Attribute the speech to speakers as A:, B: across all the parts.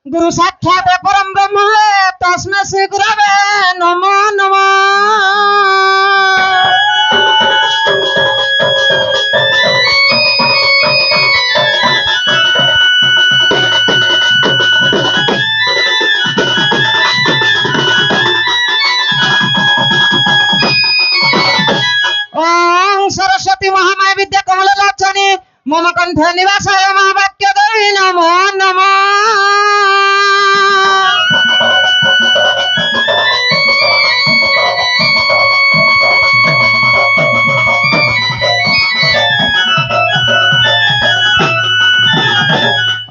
A: गुरु साक्षात परम ब्रह्म तस्मै श्री गुरवे नमो नमः। ओम सरस्वती महामाया विद्या कमललोचनी मम कंठ निवासाय महावाक्य देवी नमो नमः।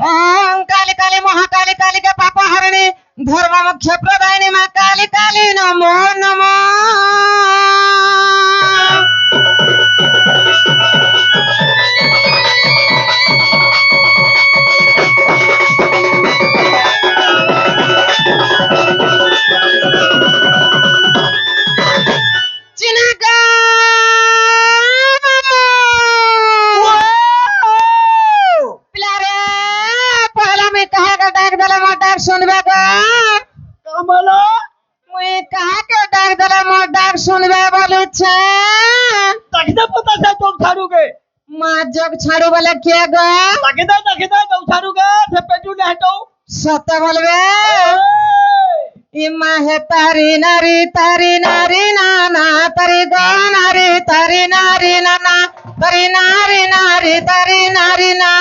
A: ओम काली काली महाकाली कालिका पापहरिणी धर्म मोक्ष प्रदायिनी मां काली काली नमो नमः। जग छाड़ू वाला क्या गा
B: दो छाड़ू गा से पेटू ले हटाओ
A: सत्य बोलबे इमा हे तारी नारी नाना तारी गो नारी नाना तारी नारी ना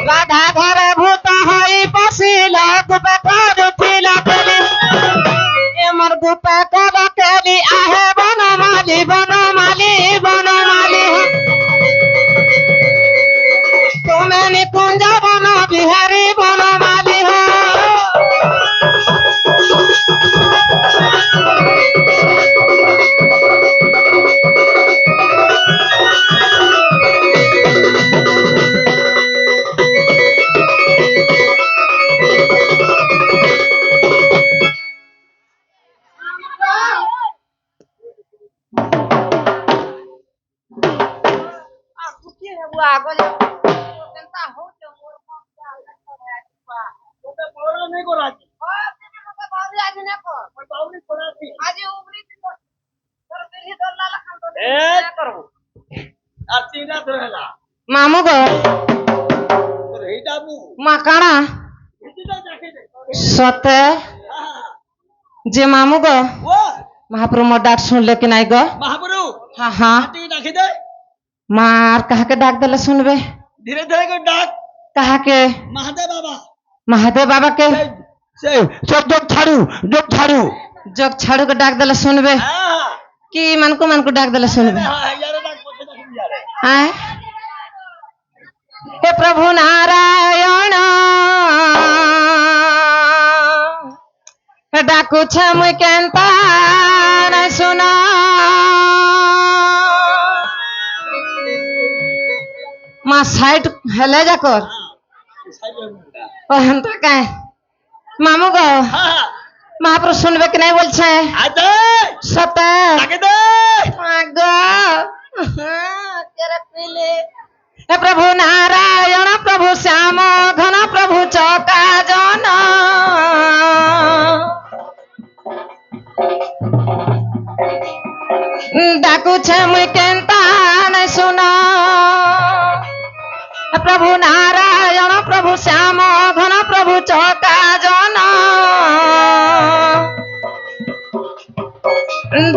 A: राधा घर भूत हई पसीला गुप कर उठिला मोर गुप कर केली आहे बनमाली तुम्हें निकुंज बन बिहारी बनमाली हो मामू गो माकाणा सते जे मामू गो महाप्रभु मोर डाक सुनले कि नहीं गो
B: महाप्रभु
A: हाँ हाँ
B: डाके दे
A: मार कहा के डाक दले सुनबे
B: धीरे धीरे को डाक
A: कहा के महादेव बाबा के
B: से जग झाड़ू
A: जग छाड़ू के डाक दले सुनबे कि मन को डाक दले सुनबे आए हे प्रभु नारायण डाकू छ मुई केनता नहीं सुना माँ साइड हेले जाकर ओहन तो काय मामू गो महाप्रभु सुनबे कि नहीं बोल छे सते गो तेरे पीले हे प्रभु नारायण प्रभु श्याम घन प्रभु चौका जन डाकू छे मुई केनता नहीं सुना प्रभु नारायण प्रभु श्याम घन प्रभु चौका जन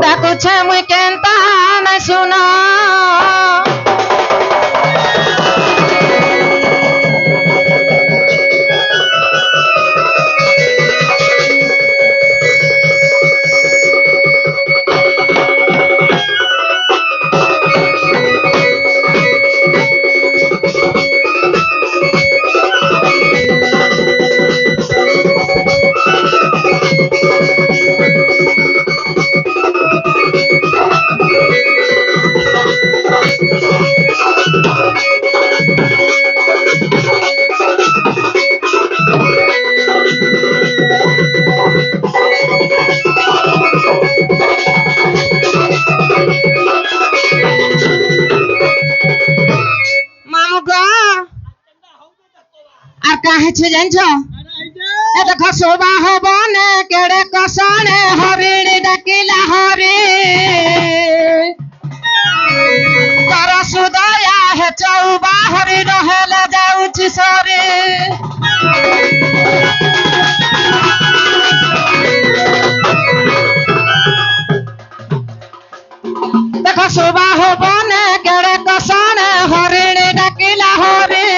A: ডাকুছে মুই কেনতা নাই শুনা মামু গো আর কাহেছে জানছো এ দেখো শোভা হবনে কেড়ে কষণে হরিণী ডাকিলা হরি কর সুদয়া হে চৌবা হরি নহেলে যাউছি সরি দেখো শোভা হবনে কেড়ে কষণে হরিণী ডাকিলা হরি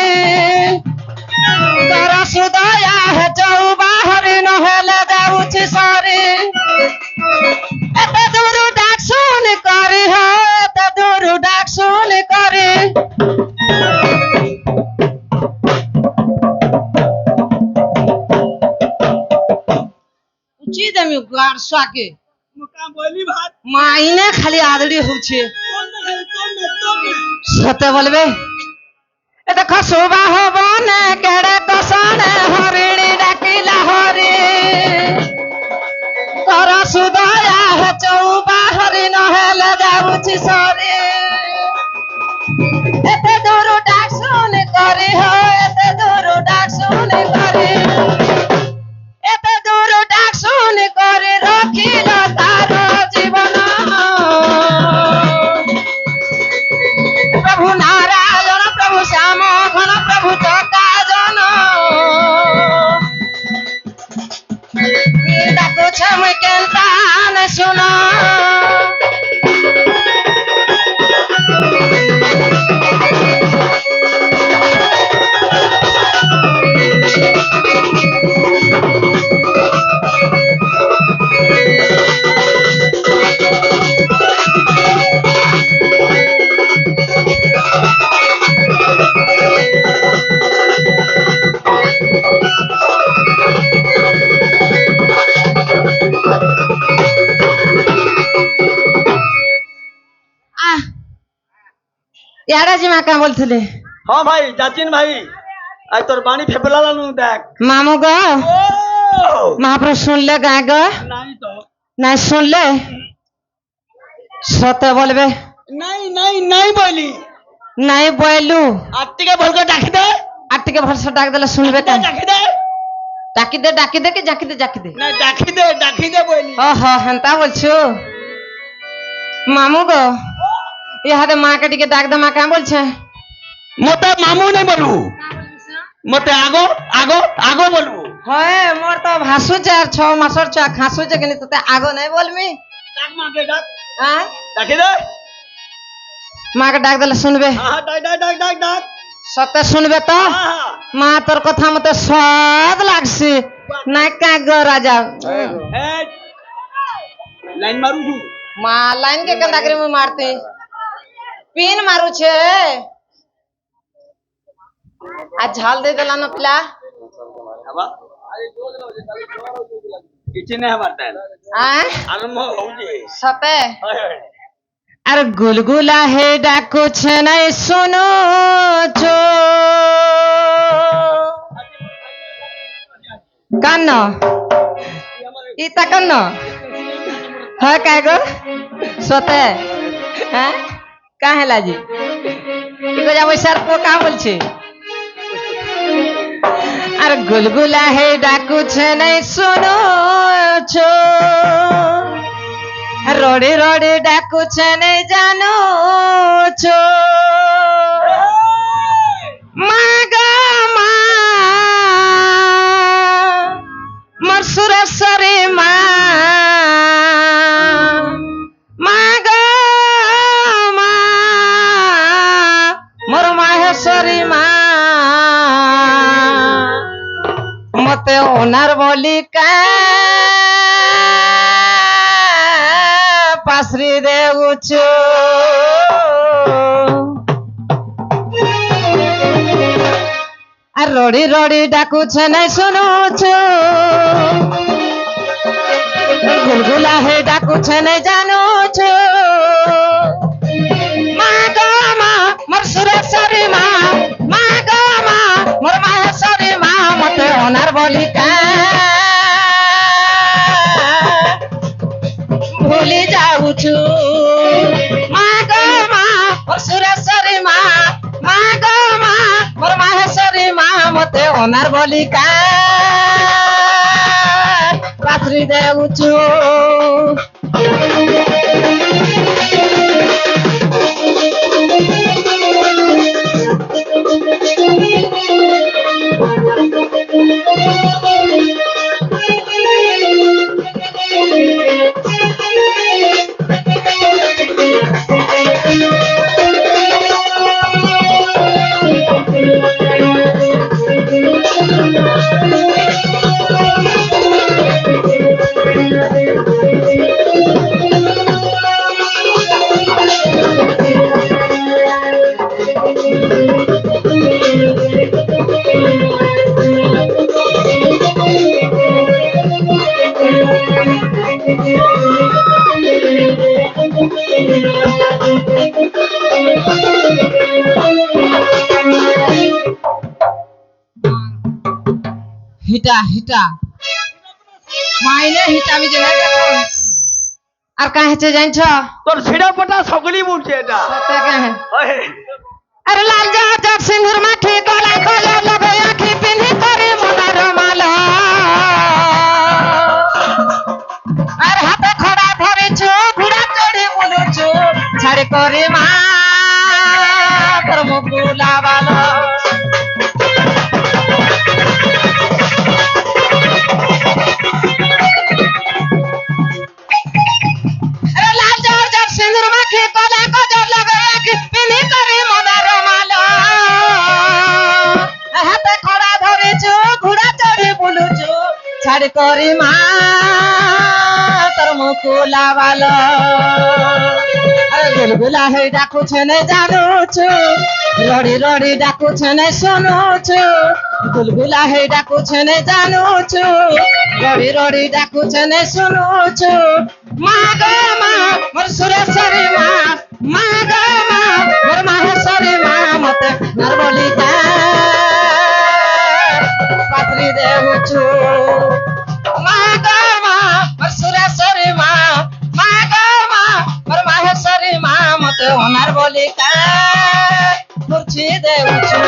A: কর সুদয়া হে চৌবা হরি নহেলে যাউছি সরি এতে দূর ডাক শুন করি হে এতে দূর ডাক শুন করি উচি দেমি গাড়সাকে
B: मुका बोली बात
A: মাইনে খালি আদড়ি হচ্ছে
B: कौन है तुम
A: সতে বলবে এ দেখো শোভা হবনে কেড়ে কষণে হরিণী ডাকিলা হরি কর সুদয়া হে চৌবা হরি নহেলে যাউছি সরি এতে দূর ডাক শুন করি হো এতে দূর ডাক শুন করি এতে দূর ডাক শুন করি রখিল তার জীবন প্রভু নারায়ণ প্রভু শ্যাম ঘন প্রভু চকাজন ডাকুছে মুই কেনতা না শুনা ইয়ারা জি মা কা বলছিলে
B: हाँ भाई जाचिन भाई आज तोर बाणी फेफला लानू देख
A: মামু গো
B: ओ
A: মহাপ্রভু শুনলে গায় গো
B: नहीं तो
A: নাই শুনলে সতে বলবে
B: नहीं नहीं नहीं बोली
A: নাই বইলু
B: आत्ती के बोल के डाक दे
A: আর থেকে ভরসা ডাক দিলে শুনবে কেন
B: डाक दे
A: ডাকি দে কি জাকি দে
B: नहीं डाकी दे बोली
A: ও হ হেনতা বলছো মামু গো ইহাতে মাকে দিকে ডাক দে মা কেন বলছে
B: मते मामू नहीं बोलू मते आगो आगो आगो बोलू
A: হয় মোর তো ভাসুছে আর 6 মাসের চা খাসুছে কিন্তু তোতে আগো নাই বলমি
B: डाक मां के डाक
A: হ্যাঁ
B: डाकी दे
A: মাকে ডাক দিলে শুনবে
B: हां डाक
A: সতে শুনবে তো
B: हां
A: মা তোর কথা মতে সদ লাগছে নাই কা গো রাজা
B: ए लाइन मारू तू
A: মা লাইন के कंदा करे मुई मारते पिन मारू छे आ झाल दे देला न पिला
B: हवा किसी ने हमारता है
A: आ
B: आरंभ हो जे
A: सते
B: हाय हाय
A: अरे गुलगुला हे डाको छे नहीं सुनो छो कानो इता कानो है काय गो सते हैं काहे लाजी इको जा सर को का बोलछे अरे गुलगुला हे डाकू छे नहीं सुनो छो रोडे रोडे डाकू छे नहीं जानो छो मागा मा मरसुर सरे मा সুরেশ্বরী মা মতে ওনার বলি পাশরি দেউছু আর রড়ি রড়ি ডাকুছে নাই শুনুছু গুলগুলা হে ডাকুছে নাই জানুছু মা গো মা মোর সুরেশ্বরী মা মা গো মা মোর মাহেশ্বরী মা মতে ওনার বলি ভুলি যাউছু মা গো মা মোর সুরেশ্বরী মা মা গো মা মোর মাহেশ্বরী মা মতে ওনার বলি পাত্রী দেউছু হিটা হিটা মাইনে হিটাবি যে আর কাহেছে জানছ
B: তোর ছিড়া পটা সকলি বলছে এটা
A: সত্যি কাহে
B: ওহে
A: আরে লাল জাহাজ সিঁদুর মাখি গলা গলা লবে আখি পিনি করে মনার মালা আর হাতে খড়া ধরেছো ঘোড়া চড়ে বলুছো ছাড়ে করে মা তোর মুকুলা বালা সিঁদুর মাখি গলা গলা লবে আখি পিনি করে মনার মালা হাতে খড়া ধরেছো ঘোড়া চড়ে বলুছো ছাড় করে মা তোর মুকুলা বালা আরে গুলগুলা হে ডাকুছে নে জানুছু রড়ি রড়ি ডাকুছে নে শুনুছু গুলগুলা হে ডাকুছে নে জানুছু রড়ি রড়ি ডাকুছে নে শুনুছু মা গো মা মোর সুরেশ্বরী মা মা গো মা মোর মাহেশ্বরী মা মতে নরবলি পাত্রী দেউছু মা গো মা মোর সুরেশ্বরী মা মা গো মা মোর মাহেশ্বরী মা মতে ওনার বলি পুরছি দেউছু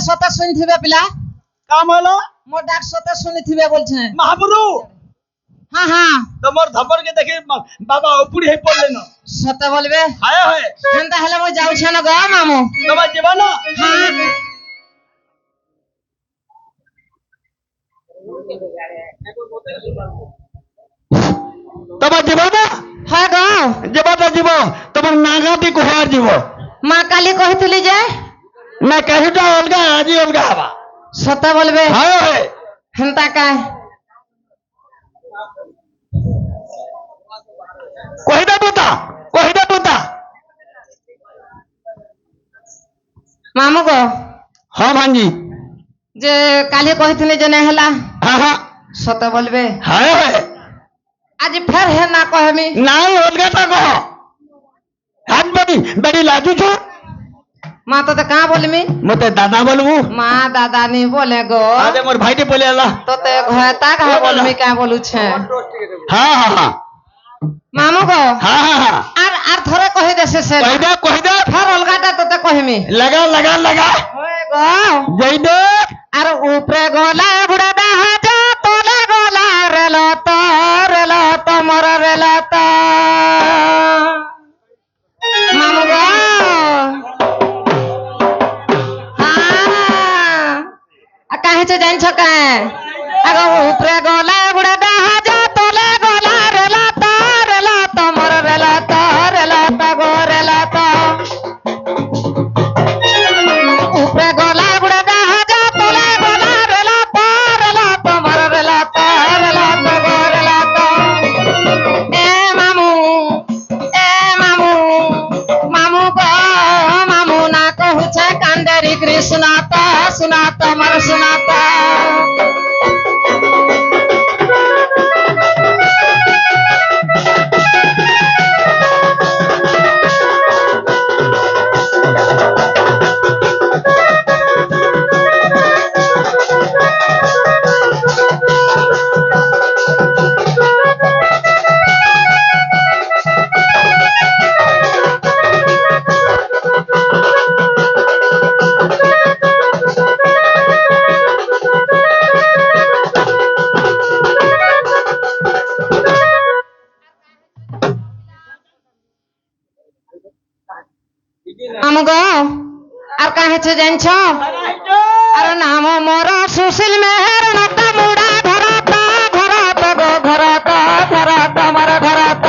A: সতা শুনিথিবে পিলা
B: কাম হলো
A: মোর ডাক সতা শুনিথিবে বলছে
B: মহাপুরু
A: হ্যাঁ হ্যাঁ
B: তোমার ধবরকে দেখে বাবা উপরি হয়ে পড়লে না
A: সতা বলবে
B: হায় হায়
A: হেনতা হেলে মই যাউছে না গো মামু
B: তোমার যাবা না
A: হ্যাঁ
B: তোমার যাবা না
A: হ্যাঁ গো
B: যাবাটা যাব তোমার নাগাটি কোহার যাব
A: মা কালি কহিতলি যে
B: না কাহিটা অলগা আজি অলগা হবা
A: সতা বলবে
B: হায় হায়
A: হেনতা কায়
B: কহিদা তোতা
A: মামু গো
B: হ্যাঁ ভাঞ্জি
A: যে কালি কহিଥିଲି যে না হেলা
B: হ্যাঁ হ্যাঁ
A: সতে বলবে
B: হ্যাঁ হ্যাঁ
A: আজ ফের হে না কহমি
B: নাই অলগাটা কহ হাত বেড়ি বেড়ি লাজুছ
A: মা তোতে কাঁ বলমি
B: মতে দাদা বলবু
A: মা দাদা নি বলে গো
B: আরে মোর ভাইটি বলে আলা
A: তোতে ঘরে তা কাঁ বলমি কাঁ বলুছে
B: হ্যাঁ হ্যাঁ হ্যাঁ
A: মামু গো
B: হ্যাঁ হ্যাঁ হ্যাঁ
A: আর আর থরে কহি দেছে সে
B: কহি দে
A: ফের অলগাটা তোতে কহমি
B: লাগা লাগা লাগা
A: ওই গো
B: যাই দে
A: আর উপরে গলা বুড়া দাহাজ তোলে গলা রেল তো মর রেল তো মামু গো কাহেছে জানছ কাঁ আগ উপরে গলা বুড়া দাহাজ তোলে গলা রেল তো মর রেল তো গো রেল তো উপরে গলা বুড়া দাহাজ তোলে গলা রেল তো মর রেল তো গো রেল তো এ মামু মামু গো মামু না কহুছে কান্ডারি কৃষ্ণ তো মর সুনাতা মামু গো আর কাহেছে জানছ আর নাম মোর সুশীল মেহের নটা মুড়া ঘরত গো ঘরত মর ঘরত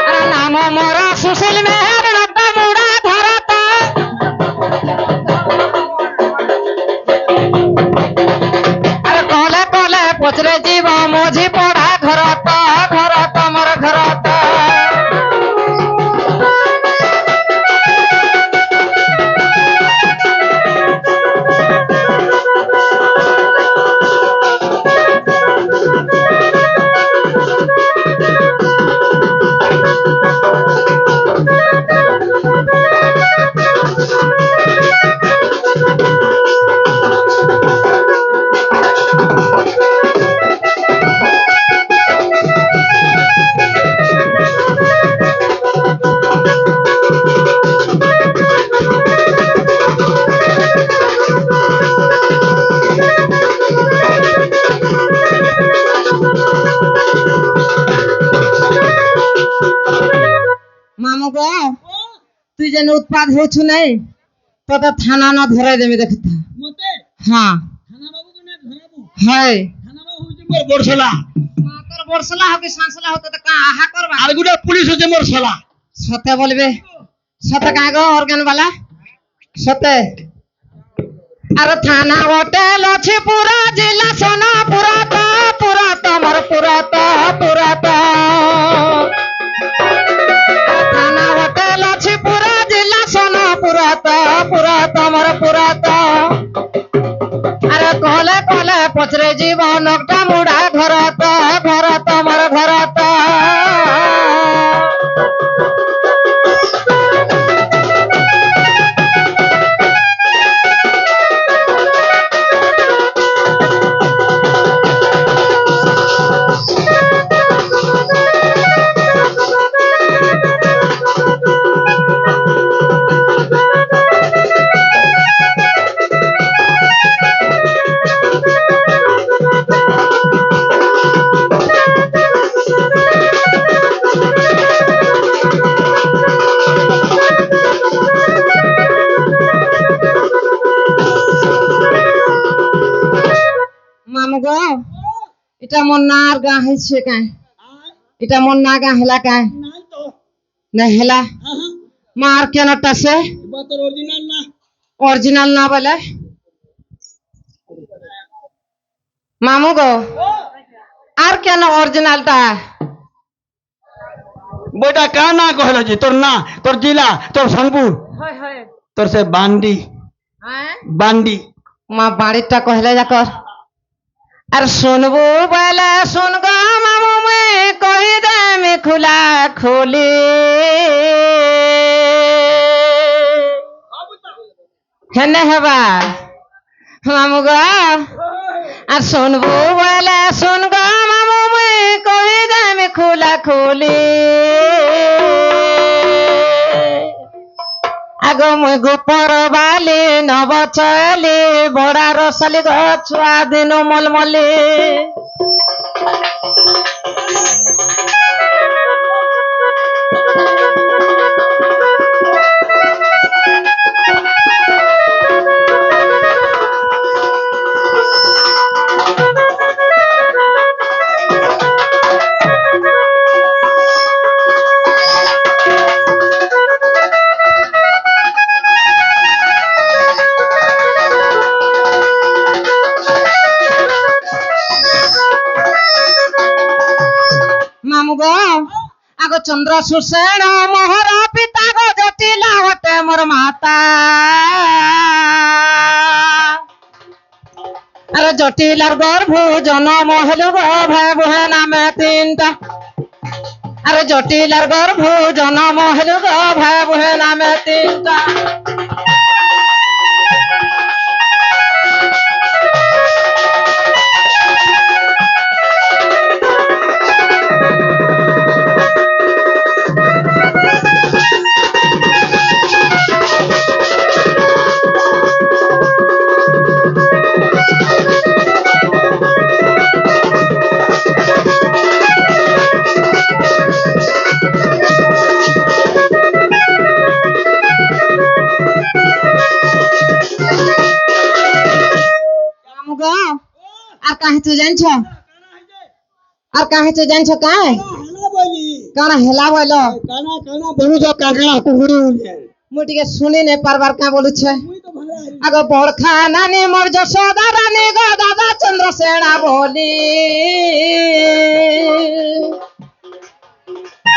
A: আর নাম মোর সুশীল মেহের নটা মুড়া ঘরত আর কলে কলে পচরে জীব মঝি পড়া ঘরত মর ঘরত মামু গো তুই যেন উৎপাদ হচ্ছু নাই তোতে থানা না ধরাই দেবে দেখতা
B: মতে
A: হ্যাঁ
B: থানা বাবু কে না ধরাবু
A: হয়
B: থানা বাবু হইছে মোর বড়শলা
A: মা তোর বর্ষলা হোক সাঁসলা হোক তো কা আহা করবা
B: আর গুটা পুলিশ হইছে মোর শালা
A: সতে বলবে সতে কাগো অর্গান বালা সতে আর থানা হোটেল আছে পুরা জেলা সোনা পুরা তো মর পুরা তো থানা হোটেল আছে পুরা জেলা সোনা পুরা তো মর পুরা তো আরে কলে কলে পচরে জীবন একটা মুড়া ঘর তো মর ঘর তো মামু গো এটা মন না আর গা হইছে কাই এটা মন না গা হেলা কাই
B: নাই তো
A: না হেলা
B: হ্যাঁ
A: মার কেনটা সে
B: এবার তোর অরিজিনাল না
A: অরিজিনাল না বলে মামু গো আর কেন অরিজিনালটা
B: বইটা কা না কহলো জি তোর না তোর জিলা তোর সোনপুর
A: হয় হয়
B: তোর সে বান্ডি বান্ডি
A: মা বাড়িটা কহলে যাকর আর শুনবো বলে শুন গো মামু মুই কহি দেমি খোলা খুলি হেনে হেবা মামু গো আর শুনবো বলে শুন গো মামু মুই কহি দেমি খোলা খুলি আগ মুই গোপর বালি নবচলি বড়া রসালি গো ছুয়া দিন মলমলি মামু গো আগ চন্দ্র সুষেণ মোহর পিতা গো জটিলা হতে মোর মাতা আরে জটিলার গর্ভ জনম হলো গো ভাই বুহে নামে তিনটা আরে জটিলার গর্ভ জনম হলো গো ভাই বুহে নামে তিনটা আর কাহে তুই জানছ আর কাহে তুই জানছ কাহে কানা হেলা বইল মু টিকে শুনি নে পারবার কা বলুছে আগ বড়খা নানি মোর যশোদা রানী গো দাদা চন্দ্রসেনা বলি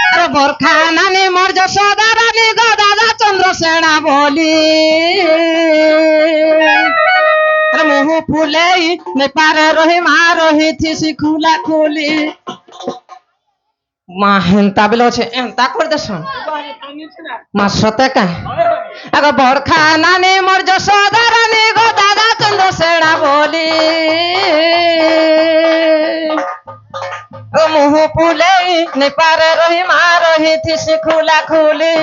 A: আরে বড়খা নানি মোর যশোদা রানী গো দাদা চন্দ্রসেনা বলি মুহ ফুলেই নেপারে রহি মা রহিথিসি খুলা খুলি মা হেন্তা বেলে আছে এন্তা করে দেশন মা সতে কাই আগ বড়খা নানি মোর যশোদা রানী গো দাদা চন্দ্রসেনা বলি ও মুহ ফুলেই নেপারে রহি মা রহিথিসি খুলা খুলি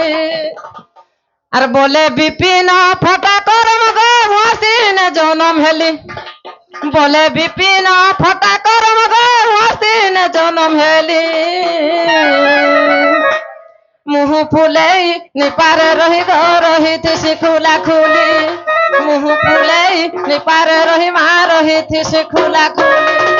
A: আর বলে বিপিন ফটা করম গো হসিন জনম হেলি বলে বিপিন ফটা করম গো হসিন জনম হেলি মুহ ফুলেই নিপারে রহি গো রহিথিসি খুলা খুলি মুহ ফুলেই নিপারে রহি মা রহিথিসি খুলা খুলি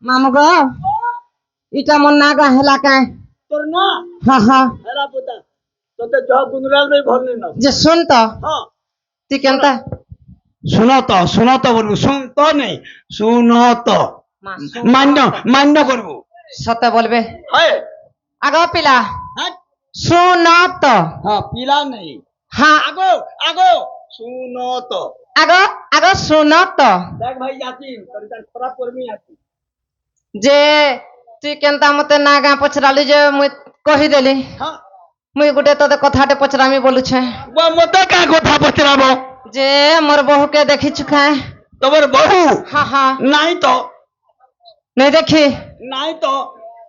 A: মামু গো ইটা মন না গা হেলা কায়
C: তোর না
A: হা হা
C: হেরা পুতা তোতে জহ গুনরাল রে ভরলি না
A: যে শুন তো
C: হ্যাঁ
A: তুই কেনতা
B: শুনো তো বলবো শুন তো নেই শুনো তো মান্য মান্য করবো
A: সতে বলবে
C: হয়
A: আগ পিলা
C: হ্যাঁ
A: শুন তো
C: হ্যাঁ পিলা নেই
A: হ্যাঁ
C: আগো আগো শুনো তো
A: আগ আগ শুন তো
C: দেখ ভাই যাতিন তোর তার খারাপ কর্মী আছে
A: যে তুই কেনতা মতে না গা পচরালি যে মুই কহিদেলি
C: হ্যাঁ
A: মুই গোটে তোতে কথাটে পচরামি বলুছে
B: মতে কা কথা পচরাবো
A: যে মোর বহুকে দেখিছু খায়
B: তোমার বহু
A: হা হা
B: নাই তো
A: নাই দেখি
C: নাই তো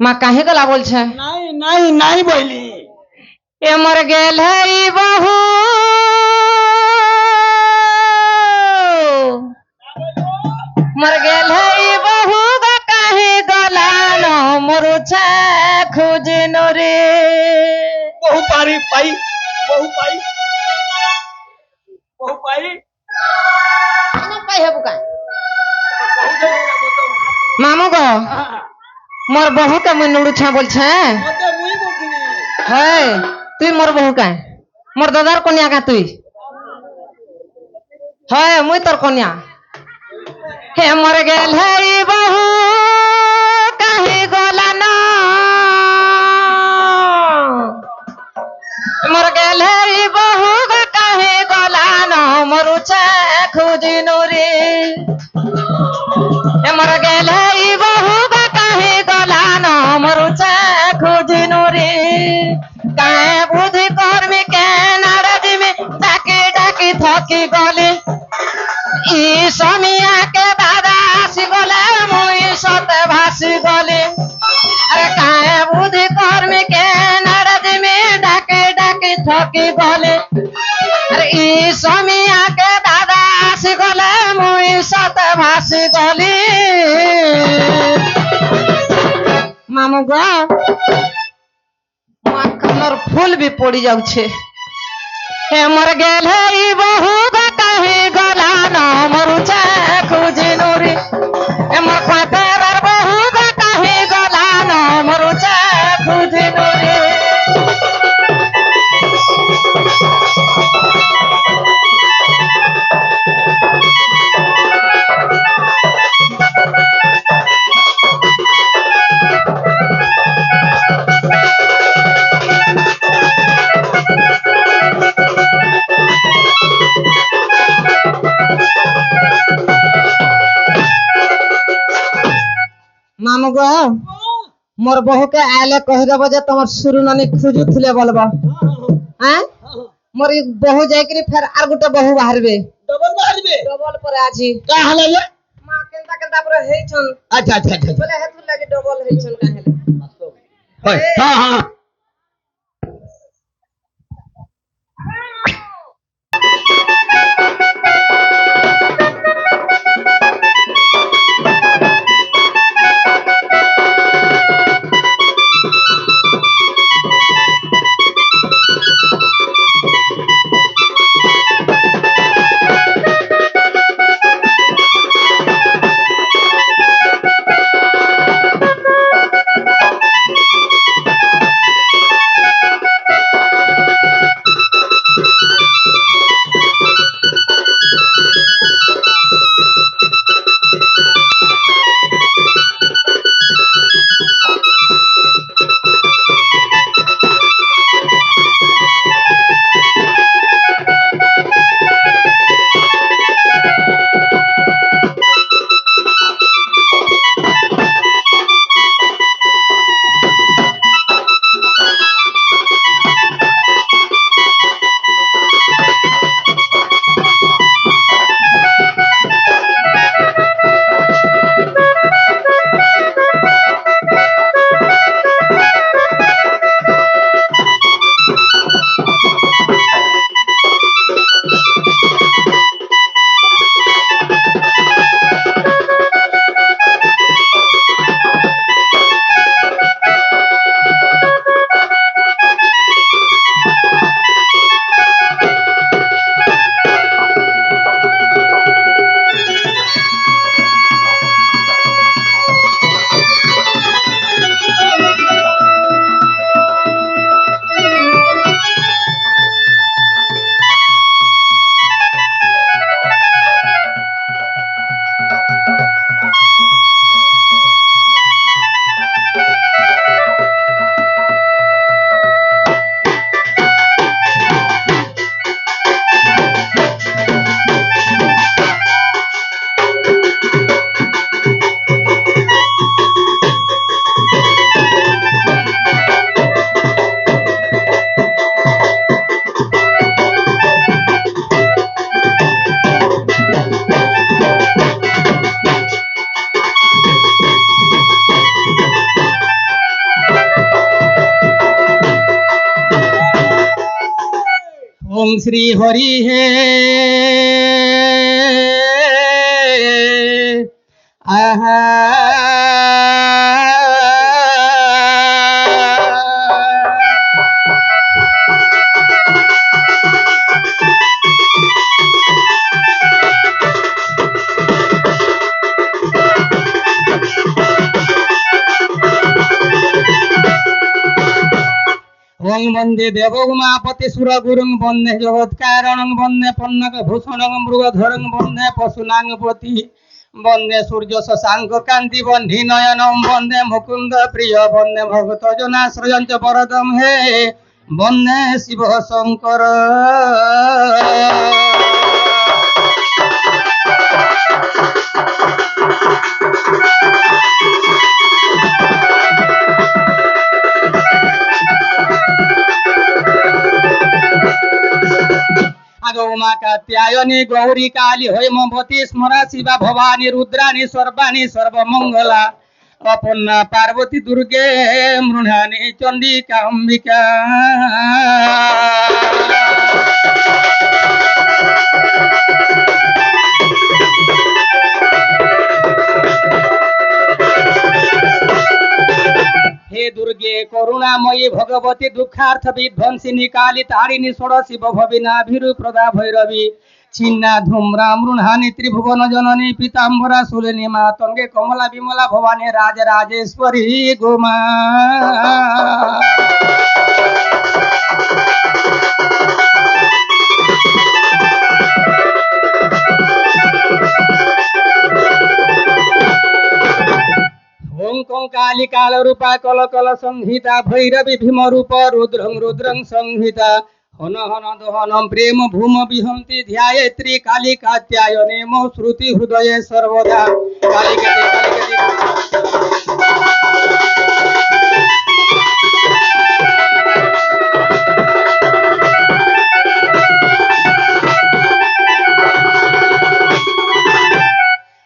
A: মা কাহে গলা বলছে
C: নাই নাই নাই বইলি
A: এ মোর গেল হেই বহু মর গেল হেই বহু গো কাহে গো
C: नारी पाई बहु पाई बहु पाई
A: না পাই হবু কাই
C: बहु दे बोतो
A: মামু গো মোর বহু কে মুই নুড়ুছা বলছে
C: मते मुई बोलছিনি
A: হ্যাঁ তুই মোর বহু কাই মোর দাদার কন্যা কা তুই হ্যাঁ মুই তোর কন্যা হে মোর গেল হে বহু কাহি গলা না মোর গেল হে বহু কাহি গলা না মরুছে খুঁজি নুরি মোর গেল হে বহু কাহি গলা না মরুছে খুঁজি নুরি কাহে বুদ্ধি কর্মী কে নারদিমি ডাকি ডাকি থকি গলি ই সমিয়াকে দাদা আসি গলে মুই সতে ভাসি গলি আরে কাহে বুদ্ধি কর্মী কে নারদিমি ডাকি ডাকি থকি গলি আরে ই সমিয়াকে দাদা আসি গলে মুই সতে ভাসি গলি মামু গো মাখনর ফুল भी পড়ি যাচ্ছে হে মর গেল হে বহু কাহি গলা না মরুছে খুঁজি নুরি হে মর পাতের বহু কাহি গলা না মরুছে খুঁজি নুরি মামু গো মোর বহুকে আইলে কহি দেব যে তোমার শুরু নানি খুঁজুଥିଲେ বলবা হ্যাঁ মোর ই বহু যাইকরি ফের আর গোটে বহু বাহারবে
C: डबल मारबे
A: ডবল পরে আছি
C: का हले ये
A: মা কেনতা কেনতা পরে হেইছন
C: अच्छा अच्छा अच्छा
A: বলে হেতু লাগি ডবল হেইছন কাহেলে
B: হয় হ্যাঁ হ্যাঁ
C: ओम श्री हरि हे आहा দেবাং বন্দে দেব উমাপতি সুর গুরুং বন্দে জগৎ কারণং বন্দে পন্নক ভূষণং মৃগধরং বন্দে পশুনাং পতি বন্দে সূর্য শশাঙ্ক কান্তি বন্ধি নয়নম বন্দে মুকুন্দ প্রিয় বন্দে ভগত জনাশ্রয়ঞ্চ বরদম হে বন্দে শিব শঙ্কর। আগো উমা কাত্যায়নী গৌরী কালী হৈমবতী স্মরা শিবা ভবানী রুদ্রাণী সর্বাণী সর্বমঙ্গলা অপর্ণা পার্বতী দুর্গে মৃণানী চণ্ডিকা অম্বিকা। হে দুর্গে করুণাময়ী ভগবতী দুঃখার্থ বিধ্বংসিনী কালী তারিণী ষোড়শী ভবিনা ভীরু প্রদা ভৈরবী ছিন্না ধূম্রা মৃণানী ত্রিভুবন জননী পীতাম্বরা শুলিনী মাতঙ্গে কমলা বিমলা ভবানী রাজ রাজেশ্বরী গোমা। ওং কং কালী কাল রূপা কল কল সংহিতা ভৈরবী ভীম রূপ রুদ্রং রুদ্রং সংহিতা হন হন দহনম প্রেম ভূম বিহন্তি ধ্যায়েত্রী কালী কাত্যায়নে মো শ্রুতি হৃদয়ে সর্বদা কালিকতি কালিকতি।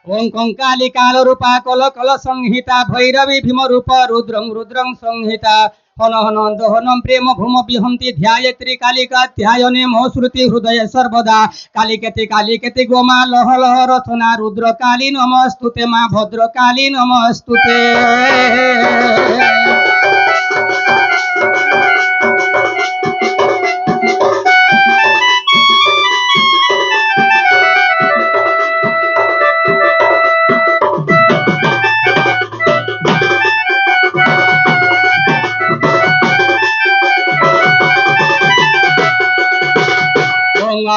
C: ওং কং কালী কাল রূপা কল কল সংহিতা ভৈরবী ভীম রূপ রুদ্রং রুদ্রং সংহিতা হন হন দহনম প্রেম ভূম বিহন্তি ধ্যায়েত্রী কালী কাত্যায়নে মো শ্রুতি হৃদয়ে সর্বদা কালিকেতি কালিকেতি গোমা লহ লহ রচনা রুদ্র কালী নমস্তুতে মা ভদ্র কালী নমস্তুতে।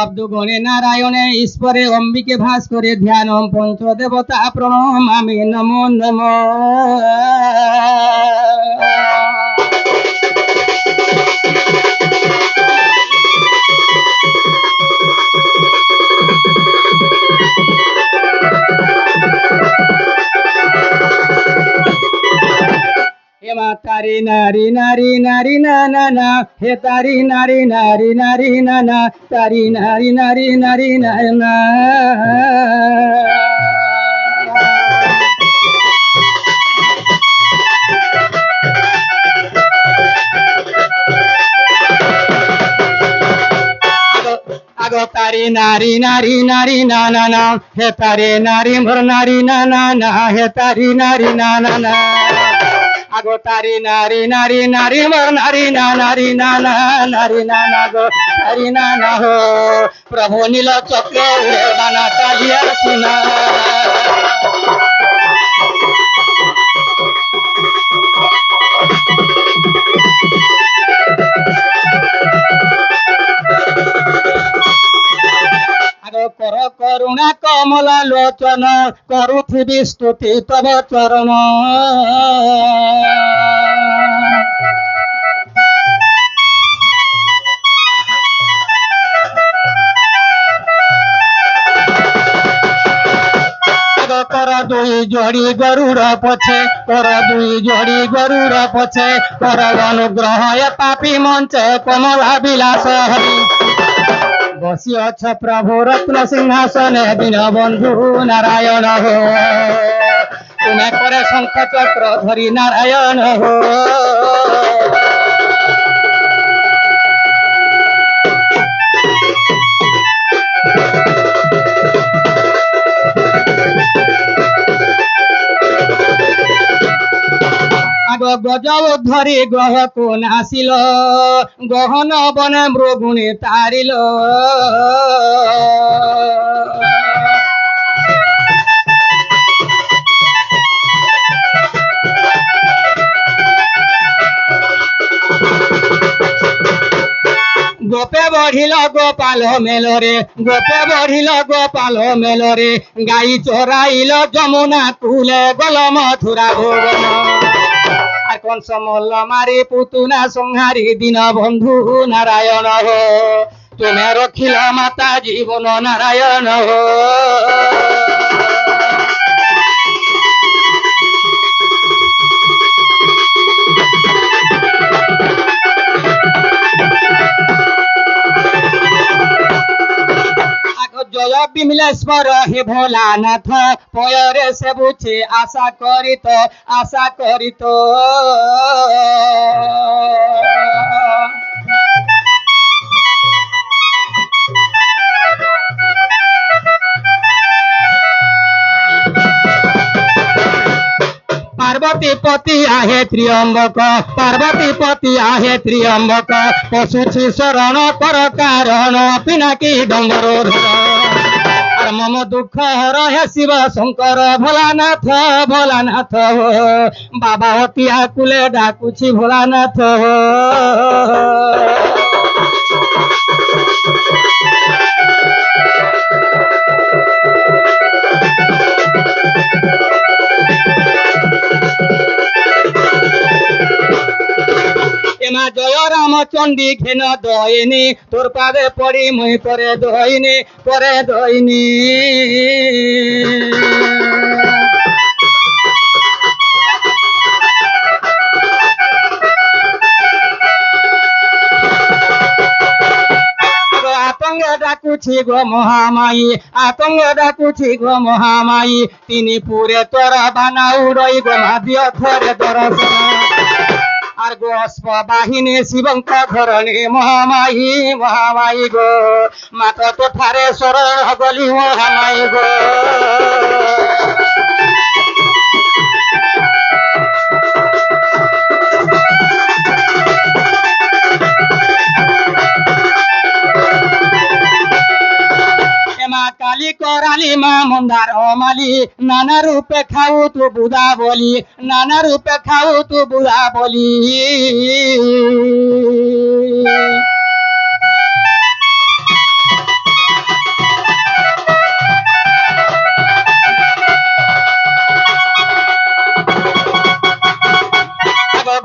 C: আব্দু গণে নারায়ণে ঈশ্বরে অম্বিকে ভাস করে ধ্যানম পঞ্চদেবতা প্রণমামি নমো নমো। হে মা তারি নারী নারী নারী না না না হে তারি নারী নারী নারী না না তারি নারী নারী নারী না না। আগো তারি নারী নারী নারী না না না হে তারি নারী মোর নারী না না না হে তারি নারী না না না। আগো তারি নারী নারী নারী মোর নারী না নারী না না নারী না না গো নারী না না হো প্রভু নীল চক্র উড়ে বানা কালিয়া সুনা। আগো কর করুণা কমলা লোচন করুথিবি স্তুতি তব চরণ। কর দুই জড়ি গরুর পছে কর দুই জড়ি গরুর পছে কর অনুগ্রহ পাপি মঞ্চে কমলা বিলাস হরি। বসিয়াছ প্রভু রত্ন সিংহাসনে দীনবন্ধু নারায়ণ হো তুমি করে শঙ্খ চক্র ধরি নারায়ণ হো। গজ ধরি গ্রহ কোন আসিল গহন বনে মৃগুণে তারিল। গোপে বঢ়িল গোপাল মেলরে গোপে বঢ়িল গোপাল মেলরে গাই চরাইল যমুনা কুলে গল মথুরা ভুবন আর কংস মল্ল মারি পুতুনা সংহারি দিন বন্ধু নারায়ণ হো তুমি রখিল মাতা জীবন নারায়ণ হো জয় বিমলেশ্বর হে ভোলানাথ পয়রে সে বুঝে আশা করিত পার্বতী পতি আহে ত্রিয়ম্বক পার্বতী পতি আহে ত্রিয়ম্বক পশুছি শরণ কর কারণ পিনাকি ডম্বর আর মম দুঃখ হর হে শিব শঙ্কর ভোলানাথ ভোলানাথ বাবা অতিয়া কুলে ডাকুছি ভোলানাথ এমা জয় রাম চণ্ডী ঘেন দয়নি তোর পাদে পড়ি মুই করে দইনি আতঙ্গ ডাকুছি গো মহামায়ী আতঙ্গ ডাকুছি গো মহামায়ী তিনি পুরে তোর বানা উড়ই গো মাদিও ধরে দর্শন আর গো অশ্ব বাহিনী শিবঙ্ক ধরণী মহামায়ী গো মাত তোঠারে সর গলি মহামায়ী গো মা কালী করালি মা মন্দার মালি নানা রূপে খাও তু বুধা বলি নানা রূপে খাও তু বুধা বলি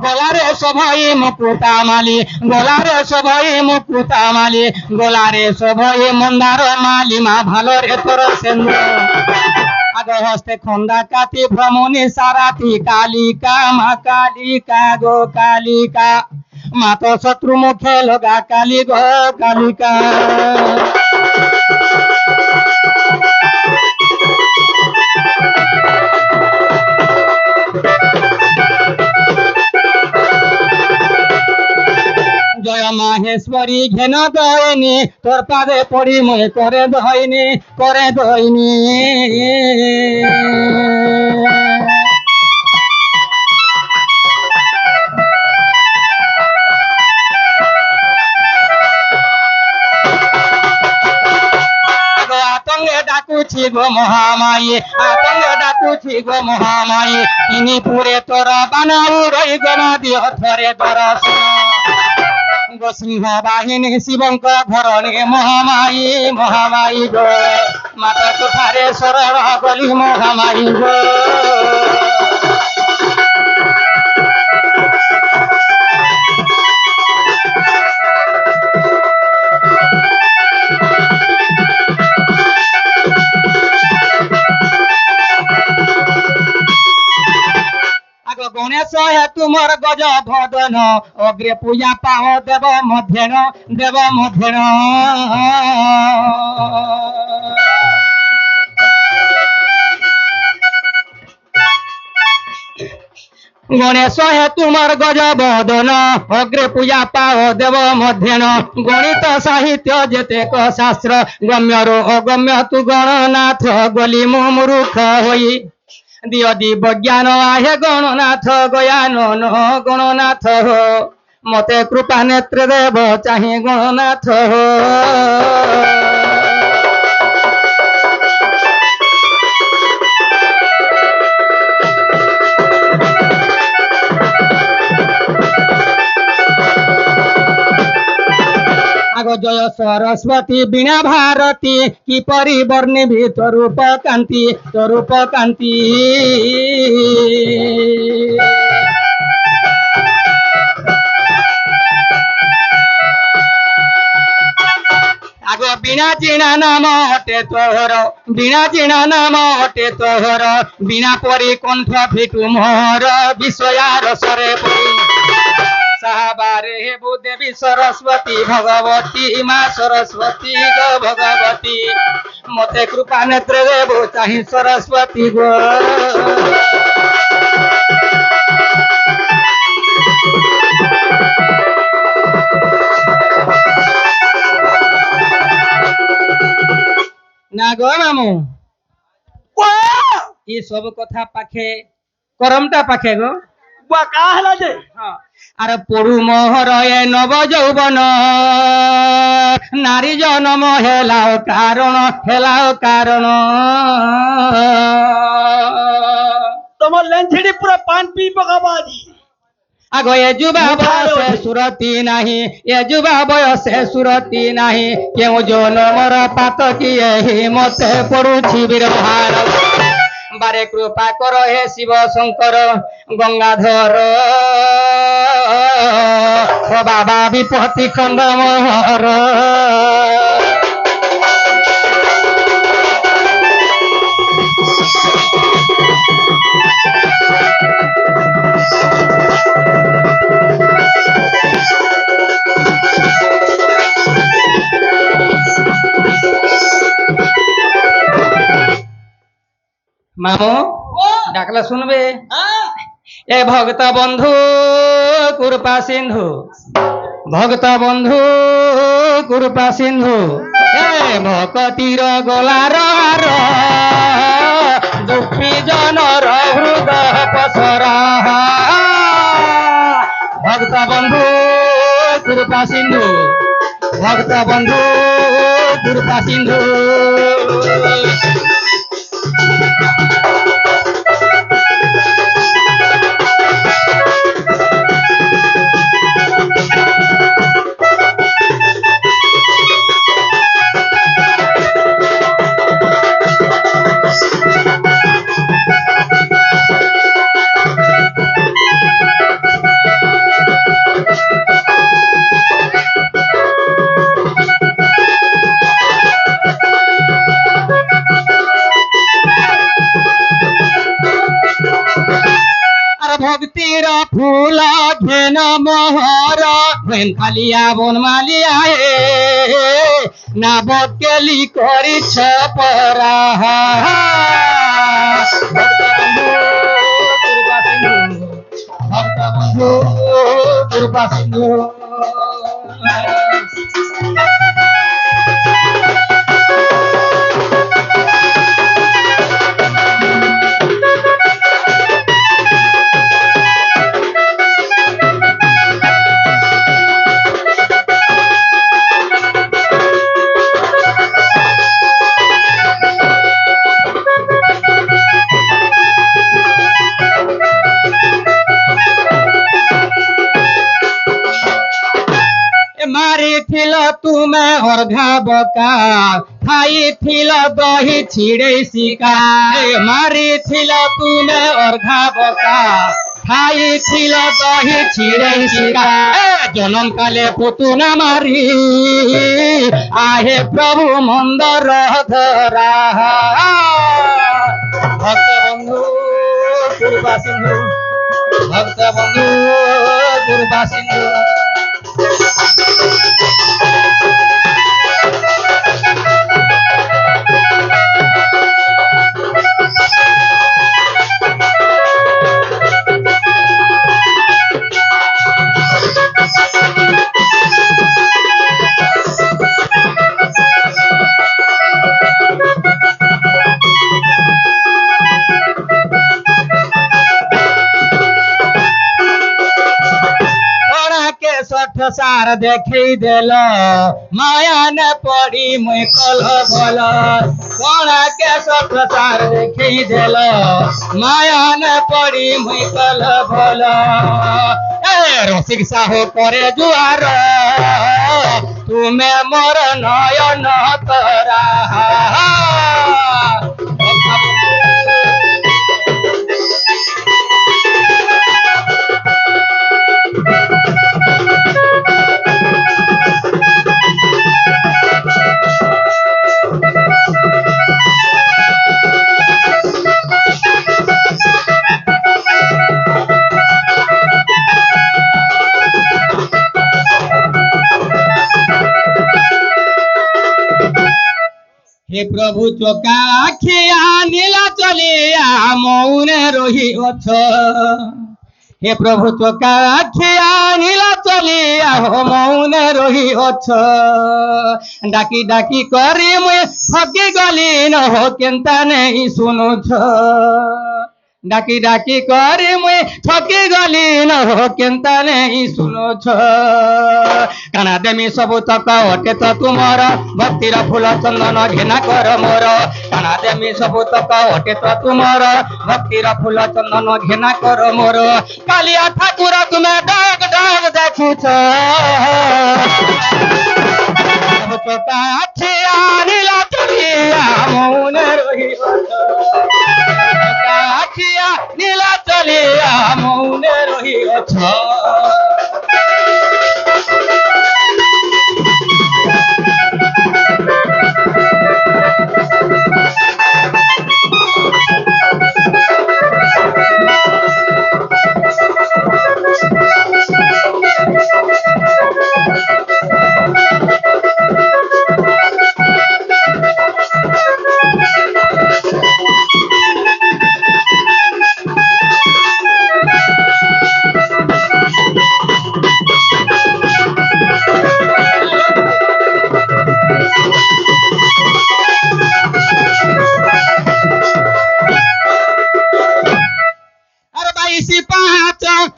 C: গোলারে সবাই মুকুতা মালি গোলারে সবাই মুকুতা মালি গোলারে সবাই মন্দার মালি মা ভালো রে তোর সেন্দ্র আগ হস্তে খন্দা কাতি ভ্রমণী সারাতি কালিকা মা কালিকা গো কালিকা মা তো শত্রু মুখে লগা কালী গো কালিকা জয় মাহেশ্বরী ঘেন দয়নি তোর পাদে পড়ি মই করে দইনি আতঙ্গে ডাকুছি গো মহামায়ী আতঙ্গে ডাকুছি গো মহামায়ী তিনি পুরে তোর বানাও রই গো দিও ধরে দর্শন গো সিংহ বাহিনী শিবঙ্ক ধরণী মহামায়ী গো মাতা তোঠারে সরল গলি মহামায়ী গো গণেশ হে তুমর গজ ভদন অগ্রে পূজা পাহ দেব মধ্যেন গণেশ হে তুমর গজ বদন অগ্রে পূজা পাহ দেব মধ্যেন গণিত সাহিত্য যেতেক শাস্ত্র গম্যর অগম্য তু গণনাথ গলি মূর্খ হই দিয় দিব জ্ঞান আহে গণনাথ গয়ানন গণনাথ হো মতে কৃপা নেত্রে দেব চাহি গণনাথ হো আগ जय सरस्वती बीणा भारती किपरि वर्णिबि तोरूप कांति तोरूप कांति आगो बीणा चिणा नाम हटे तोहर बीणा चिणा नाम हटे तोहर बीणा परी कंठ फिटू मोहर विषयार सरे परी साबारे हेबु देवी सरस्वती भगवती माँ सरस्वती गो भगवती मते कृपा नेत्र देबु चाहि सरस्वती गो ना गो मामू ये सब कथा पाखे करमटा पाखे गो
B: काहला जे
C: आरे पड़ू मोहर ए नव यौवन नारी जन्म हेलाओ कारण
B: तमर लेंछड़ी पूरा पान पी पकाबाजी
C: आगो ये जुबा बयस सुरती नाही ये जुबा बयस सुरती नाही क्यों जनमर पात किए ही मते पड़ुछि बिरभार बारे कृपा कर हे शिव शंकर गंगाधर ओ बाबा विपत्ति खंड मोहर मामू डाकला सुनबे ए भक्त बंधु कृपा सिंधु भक्त बंधु कृपा सिंधु ए भक्तिर गलार दुखी जनर हृदय पसरा भक्त बंधु कृपा सिंधु भक्त बंधु कृपा सिंधु भक्तिर फूल घेन मोहर खालिया बन मालिया हे ना बकेली करी छपरा भक्त बंधु कृपा सिंधु मारिथिल तुमे अर्घा बका खाइथिल दही छिड़े सिका मारिथिल तुमे अर्घा बका खाइथिल दही छिड़े सिका जन्म काले पुतुना मारी आहे प्रभु मंदर धरा भक्त बंधु कृपा सिंधु भक्त बंधु कृपा सिंधु सार देखी देल माया ने पड़ी मुई कल भल सोना के सठ सार देखी देल माया ने पड़ी मुई कल भल ए रसिक साहो करे जुआर ତୁମେ ମୋର ନୟନ ତରା। हे प्रभु चोका आखिया नीला चलिया मौने रही अछ। हे प्रभु चोका आखिया नीला चलिया हो मौने रही अछ। डाकी डाकी करी मुई थकी गली न हो केन्ता नहीं सुनुछ। डाकी डाकी करी मुई थकी गली न हो केन्ता नहीं सुनुछ। काना देमी सबु तक अटे तो तुमर भक्तिर फूल चंदन घृणा कर मोर। काना देमी सबु तक अटे तो तुमर भक्तिर फूल चंदन घृणा कर मोर। कालिया ठाकुर तुमे डाक डाक देखुछ। चोका आखिया नीला चलिया मौने रही आखिया नीला चलिया मौने रही अछ।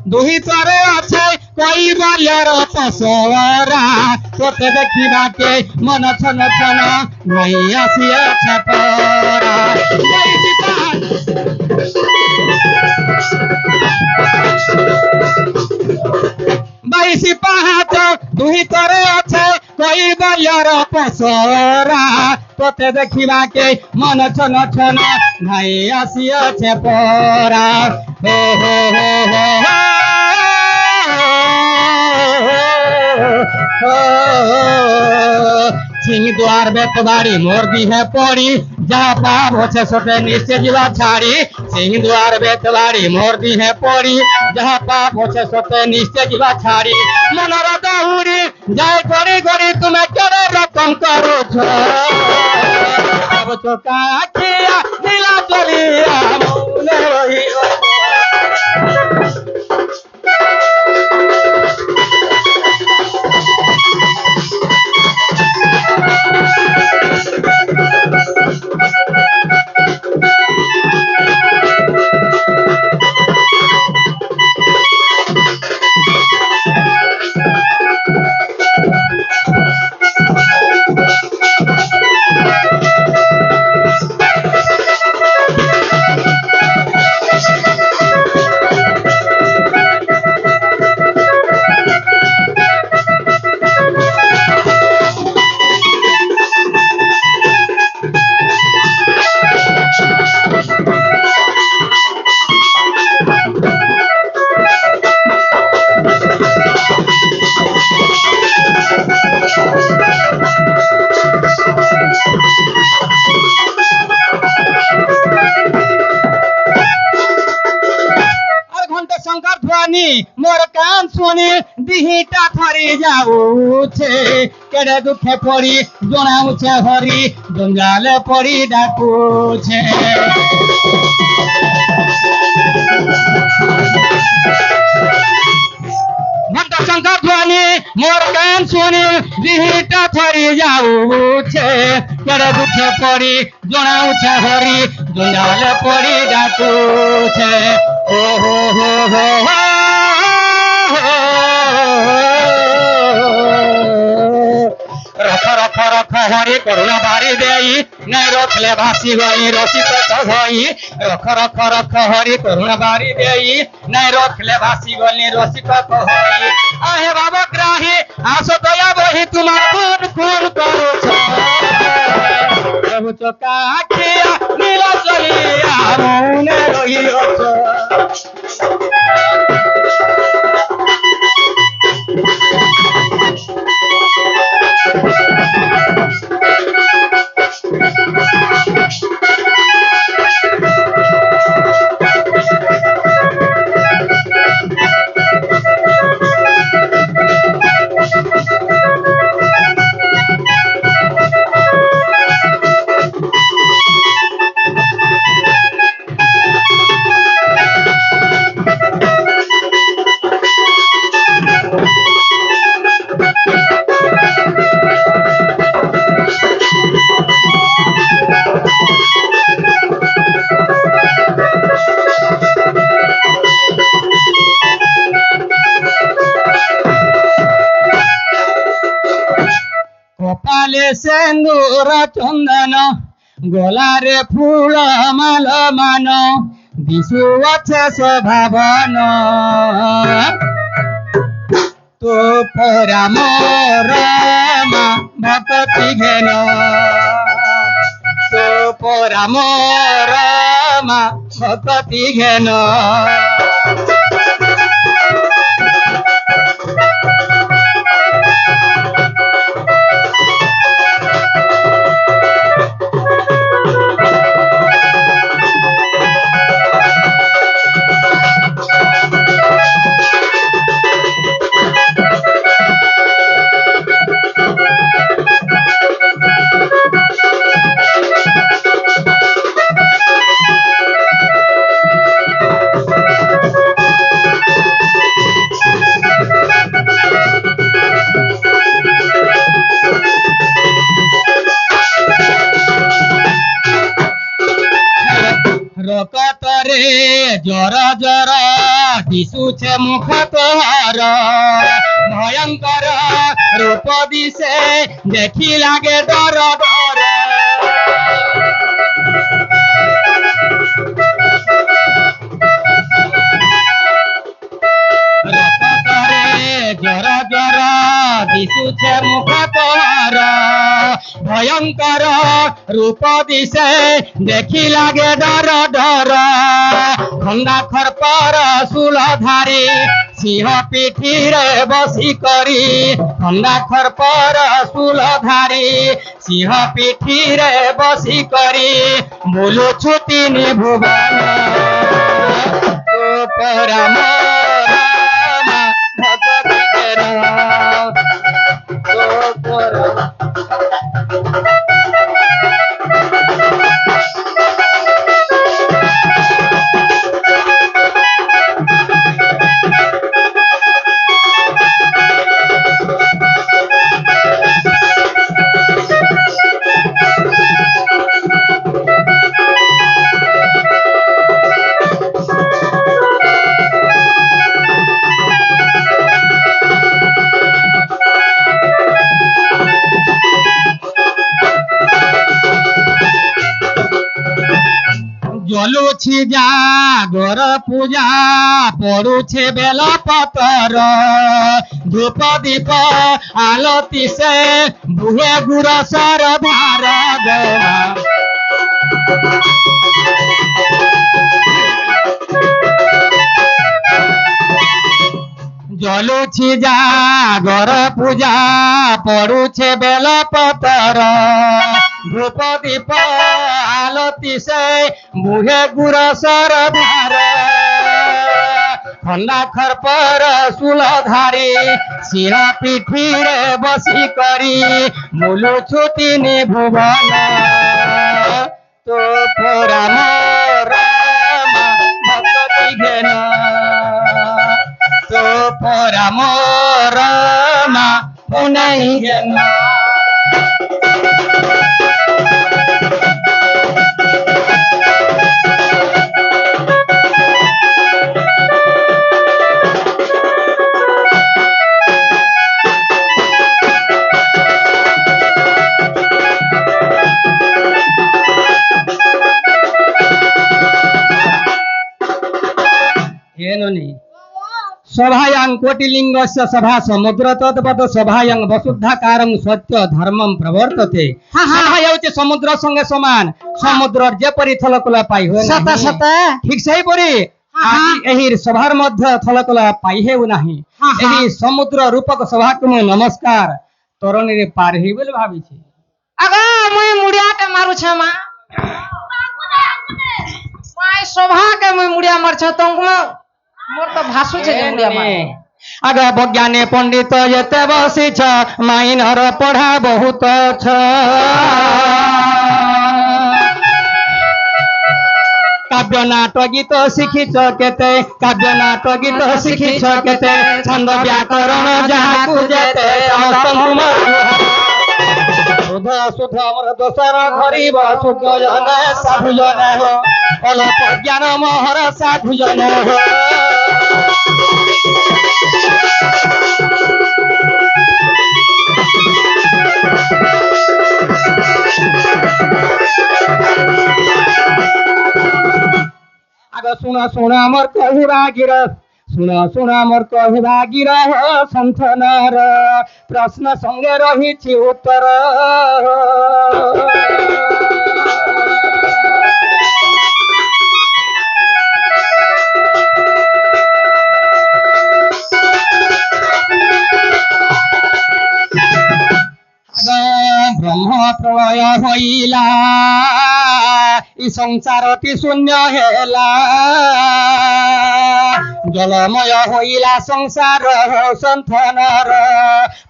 C: दुही तरे अच्छे कोई बाल्यर पसरा। तोते देखिबा के मन छन छन नहीं आसिया छपरा। बाईसी पाहाच दुही तरे अच्छे कोई बाल्यर पसरा। तोते देखिबा के मन छन छन नहीं आसिया छपरा। हो हो हो हो सिंह द्वार बेतबाड़ी मोर दी है पड़ी। जहाँ पाप होछे सोटे निश्चय जीवा छाड़ी। सिंह द्वार बेतबाड़ी मोर दी है पड़ी। जहाँ पाप होछे सोटे निश्चय जीवा छाड़ी। मनर दहुरी जाय गड़ी गड़ी तुम्हें केरे रकम करो छो। अब चोका आखिया नीला चलिया मौने रही मोर कान सुनी दिहिटा थरी जाऊछे। केड़े दुखे पड़ी जनाऊछे हरी जंजाले पड़ी डाकुछे। घंटा शंकर ध्वनि मोर कान सुनी दिहिटा थरी जाऊछे। केड़े दुखे पड़ी जनाऊछे हरी जंजाले पड़ी डाकुछे। ओ हो रख रख रख हरि करुणा बारी দেই নাই রখলে ভাসি গই রসিক হই রখ রখ রখ হরি করুণা বাড়ি দেই নাই রখলে ভাসি গলি রসিক হই আহে বাবা গ্রাহী আসো দয়া বহি তোমার কোন কোন করছ প্রভু চোকা আখিয়া নীল চলিয়া মনে রহিছ কপালে সেন্দুর চন্দন গলারে ফুল মাল মান বিশু আছে স্বভাবন তো পরাম রামা ভক্তি ঘেন তো পরাম রামা ভক্তি ঘেন রকতরে জর জর দিশুছে মুখ তোহার ভয়ঙ্কর রূপ দিশে দেখি লাগে ডর ডর রকতরে জর জর দিশুছে মুখ তোহার ভয়ঙ্কর রূপ দিশে দেখি লাগে ডর ডর খন্দা খরপর সুলধারি সিংহ পিঠিরে বসি করি খন্দা খরপর সুলধারি সিংহ পিঠিরে বসি করি বুলুছু তিনি ভুবন তো পরম রাম ভক্তি ঘেন তো পরম জলুছি জাগর পূজা পড়ুছে বেল পতর ধূপ দীপ আলতি সে বুহে গুরসর ধার দেওয়া জলুছি জাগর পূজা পড়ুছে বেল পতর ধূপ দীপ আলতি সে বুহে গুরসর ধার খন্দা খরপর সুলধারি সিংহ পিঠিরে বসি করি বুলুছু তিনি ভুবন তো পরম রাম ভক্তি ঘেন তো পরম রাম পুনঃ ঘেন हेनोनि सभायां कोटिलिंगस्य सभा समुद्र तद्वत् सभायां वसुद्धाकारं सत्य धर्मं प्रवर्तते
A: हाँ, हाँ।
C: सभा ହେଉଛି ସମୁଦ୍ର ସଙ୍ଗେ ସମାନ ସମୁଦ୍ର ଯେପରି ଥଲକଲା ପାଇ ହୁଏ
A: ସତ
C: ନାହିଁ
A: ସତ
C: ଠିକ ସେହିପରି
A: हाँ,
C: ଆଜି ଏହି ସଭାର ମଧ୍ୟ ଥଲକଲା ପାଇ ହେଉ ନାହିଁ
A: हाँ, हाँ।
C: ଏହି ସମୁଦ୍ର ରୂପକ ସଭାକୁ ମୁଁ ନମସ୍କାର ତରଣୀରେ ପାର ହେଇ ବୋଲି ଭାବିଛି
A: ଆଗ ମୁଇଁ ମୁଡିଆଟେ ମାରୁଛେ ମା ମାଇ ଶୋଭା କେ ମୁଇଁ ମୁଡିଆ ମାରୁଛେ ତଙ୍କୁ ମୋର ତ ଭାସୁଛେ ଯେ ମୁଡିଆ ମାର
C: ଆଗ ବଜ୍ଞାନୀ ପଣ୍ଡିତ ଯେତେ ବସିଛ ମାଇନର ପଢା ବହୁତ ଅଛ କାବ୍ୟ ନାଟ ଗୀତ ଶିଖିଛ କେତେ କାବ୍ୟ ନାଟ ଗୀତ ଶିଖିଛ କେତେ ଛନ୍ଦ ବ୍ୟାକରଣ ଯାହାକୁ ଯେତେ ସୁଧ ସୁଧ ଆମର ଦୋଷର ଧରିବ ସୁଧ ଜନ ସାଧୁ ଜନ ଅଳପ ଜ୍ଞାନ ମୋହର ସାଧୁ ଜନ আগ শুনা শুনা মোর কহিবা গির শুনা শুনা মোর কহিবা গির সন্থনর প্রশ্ন সঙ্গে রহিছি উত্তর ব্রহ্ম প্রলয় হইলা ই সংসারটি শূন্য হেলা জলময় হইলা সংসার সন্থনর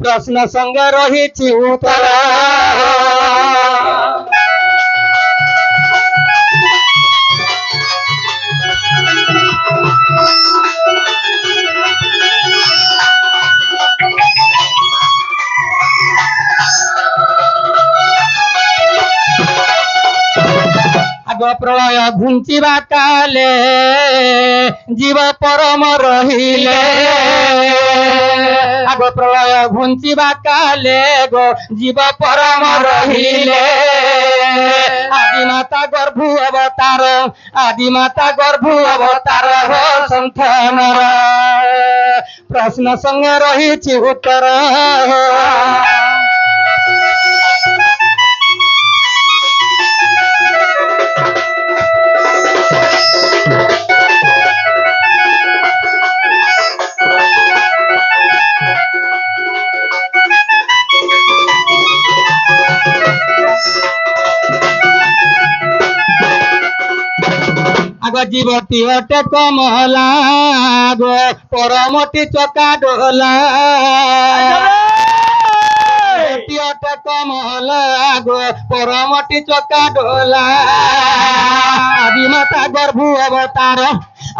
C: প্রশ্ন সঙ্গে রহিছি উত্তর আগ প্রলয় ঘুঞ্চিবা কালে জীব পরম রহিলে আগ প্রলয় ঘুঞ্চিবা কালে গো জীব পরম রহিলে আদিমাতা গর্ভ অবতার আদিমাতা গর্ভ অবতার সন্থনর প্রশ্ন সঙ্গে রহিছি উত্তর আগ জীবটি অটে কমলা গো পরমটি চকা ডোলা জীবটি অটে কমলা গো পরমটি চকা ডোলা আদিমাতা গর্ভ অবতার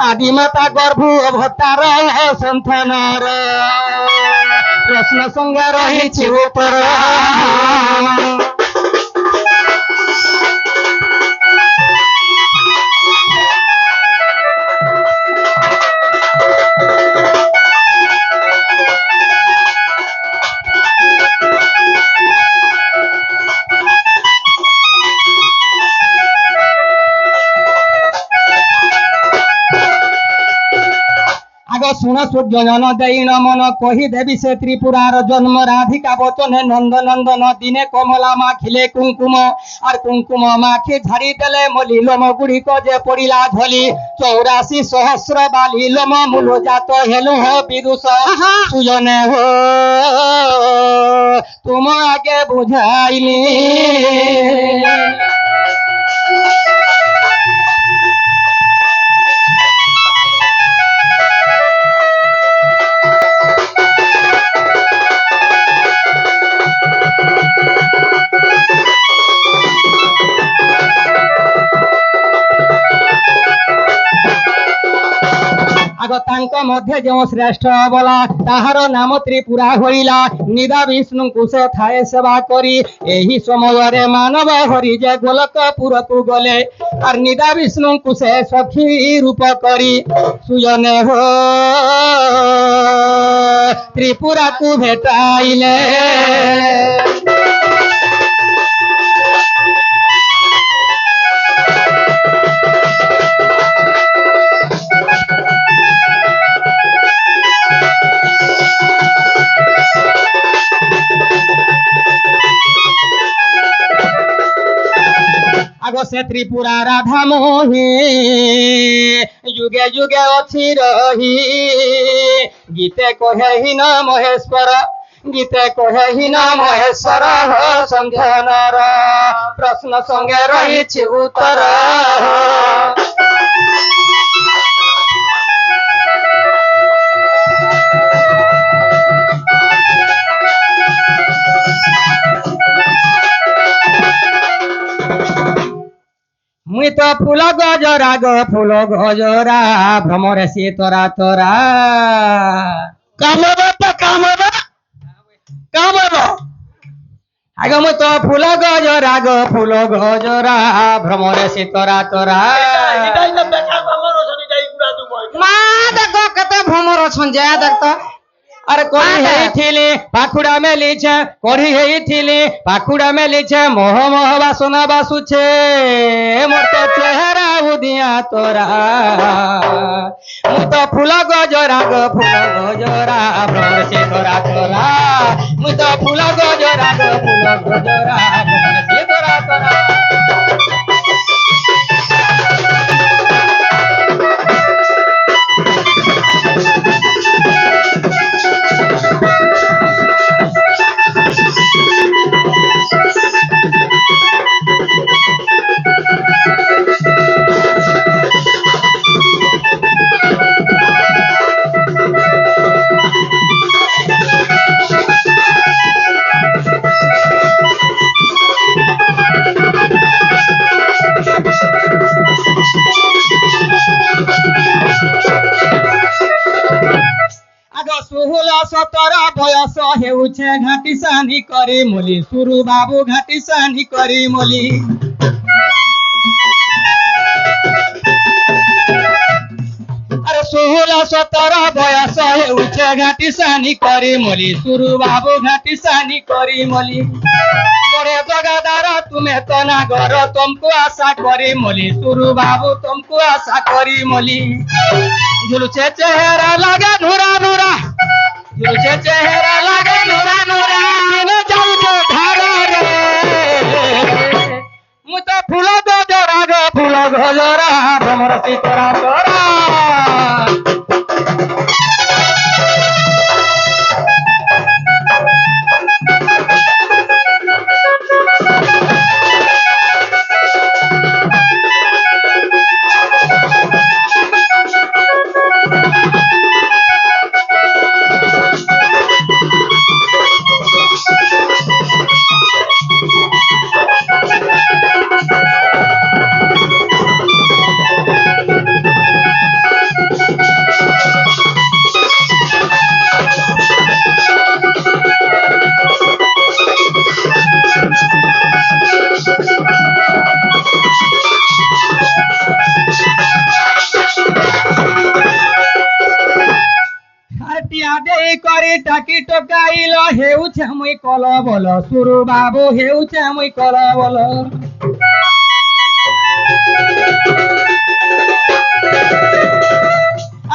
C: আদিমাতা গর্ভ অবতার সন্থনর প্রশ্ন সঙ্গে রহিছি উপর আগ শুণ সূর্য জন দেই নমন কহি দেবী সে ত্রিপুরার জন্ম রাধিকা বচনে নন্দ নন্দন দিনে কমলা মাখিলে কুঙ্কুম আর কুঙ্কুম মাখি ঝাড়ি দেলে মলি লোম গুড়িক যে পড়িলা ঝলি 84 সহস্র বালি লোম মূল জাত হেলু হ বিদুষ সুজনে হো তুম আগে বুঝাইলি আগ তাঙ্ক মধ্যে যে শ্রেষ্ঠ বলা তাহার নাম ত্রিপুরা হইলা নিদা বিষ্ণুଙ୍କୁ সে থায়ে সেবা করি এই সমୟରେ মানব হরি যে গোলকপুরকু গলে আর নিদা বিষ্ণুଙ୍କୁ সে সখী রূপ করি সুজনে হো ত্রিপুরাকু ভেটাইলে से त्रिपुरा राधा मोही युगे युगे अच्छी रही गीते कहे ही न महेश्वर गीते कहे ही न महेश्वर संध्यानर प्रश्न संगे रही उत्तर मुई तो फूल गजरा फूल गजरा भ्रमरे सी तोरा तोरा
B: কামড়া তো কামড়া কামড়া
C: आगे मुई तो फूल गजरा फूल गजरा भ्रमरे सी तोरा तोरा
B: এটাই না দেখা আমার ওখানে যাই গুড়া দেবো
A: মা দেখো কত ভ্রমর অছন যা দেখতো
C: अरे कोड़ी है थीली पाखुड़ा में लीछे कोड़ी है थीली पाखुड़ा में लीछे मोह मोह बासुना बासु छे मोर तो चेहरा उदिया तोरा मुई तो फूल गजरा भ्रमर से तोरा तोरा मुई तो फूल गजरा भ्रमर से तोरा तोरा सतर बयस हेउछे घाटी सानी करी मोली सुरु बाबू घाटी सानी करी मोली अरे 16-17 बयस हेउछे घाटी सानी करी मोली सुरु बाबू घाटी सानी करी मोली बड़े जगादार तुम्हें तो ना घर तुमको आशा करी मोली सुरु बाबू तुमको आशा करी मोली झुलछे चेहरा लगे नूरा नूरा झुलछे चेहरा लगे नूरा नूरा न जाऊं धारा रे मुझे फूल गजरा फूल गजरा भ्रमर सी तोरा तोरा करे टाकी टकाइल हेउछे मुई कल बोल सुरु बाबू हेउछे मुई कल बोल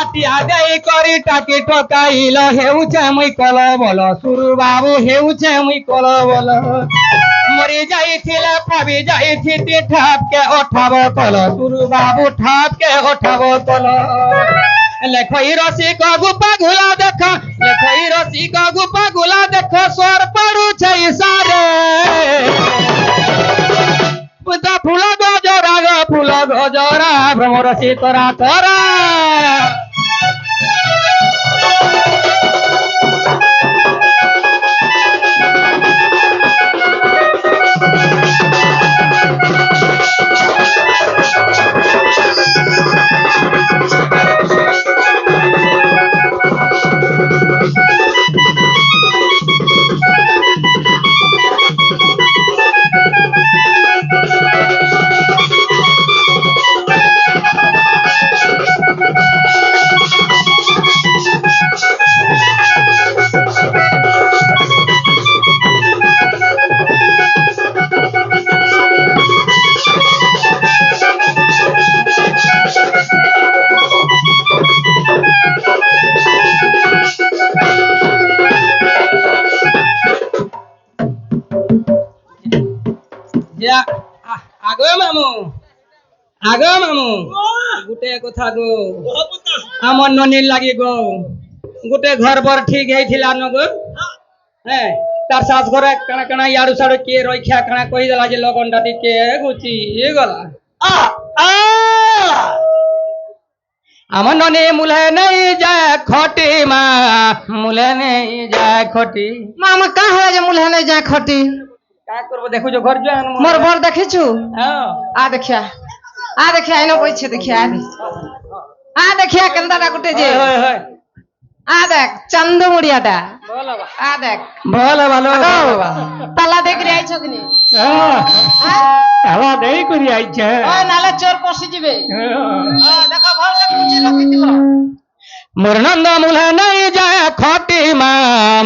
C: अटिया दे करे टाकी टकाइल हेउछे मुई कल बोल सुरु बाबू हेउछे मुई कल बोल मरी जाइथिले पाबी जाइथि ठाप के उठाबो कल सुरु बाबू ठाप के उठाबो कल लेखई रसी का गुपा घुला देख लेखई रसी का गुपा घुला देख स्वर पड़ू छे सारे पुता फूल गजरा भ्रमर सी तोरा तोरा মামু আগ মামু গোটে কথা গো আমার ননির লাগি গো গোটে ঘর বর ঠিক হয়েছিলা ন গো হ্যাঁ তার শাশ ঘরে কাଣା কাଣା ইয়াড়ু সাড়ু কিଏ রক্ষা কাଣା কহিদেলা যে লগনটা ଟିକେ গুচি গলা আমার ননি মুলে নেই যায় খটি মা মুলে নেই যায় খটি
A: মামা কা হয় যে মুলহে নাই যায় খটি
C: কা করবো দেখুছ ঘর জোয়ান
A: মোর বর দেখিছু
C: হ্যাঁ
A: আ দেখিয়া এনে বইছে দেখিয়া আ দেখিয়া কেনদাটা গুটে যে
C: হয়
A: আ দেখ চান্দু মুড়িয়াটা
C: বলো
A: আ দেখ
C: ভালো ভালো
A: তালা দেখি আইছ কিনি
C: তালা দেই করি আইছে
A: ওই নালে চোর পশি যাবে দেখো ভালসে কুচি লকি দিব
C: মোর নন্দ মুলে নেই যায় খটি মা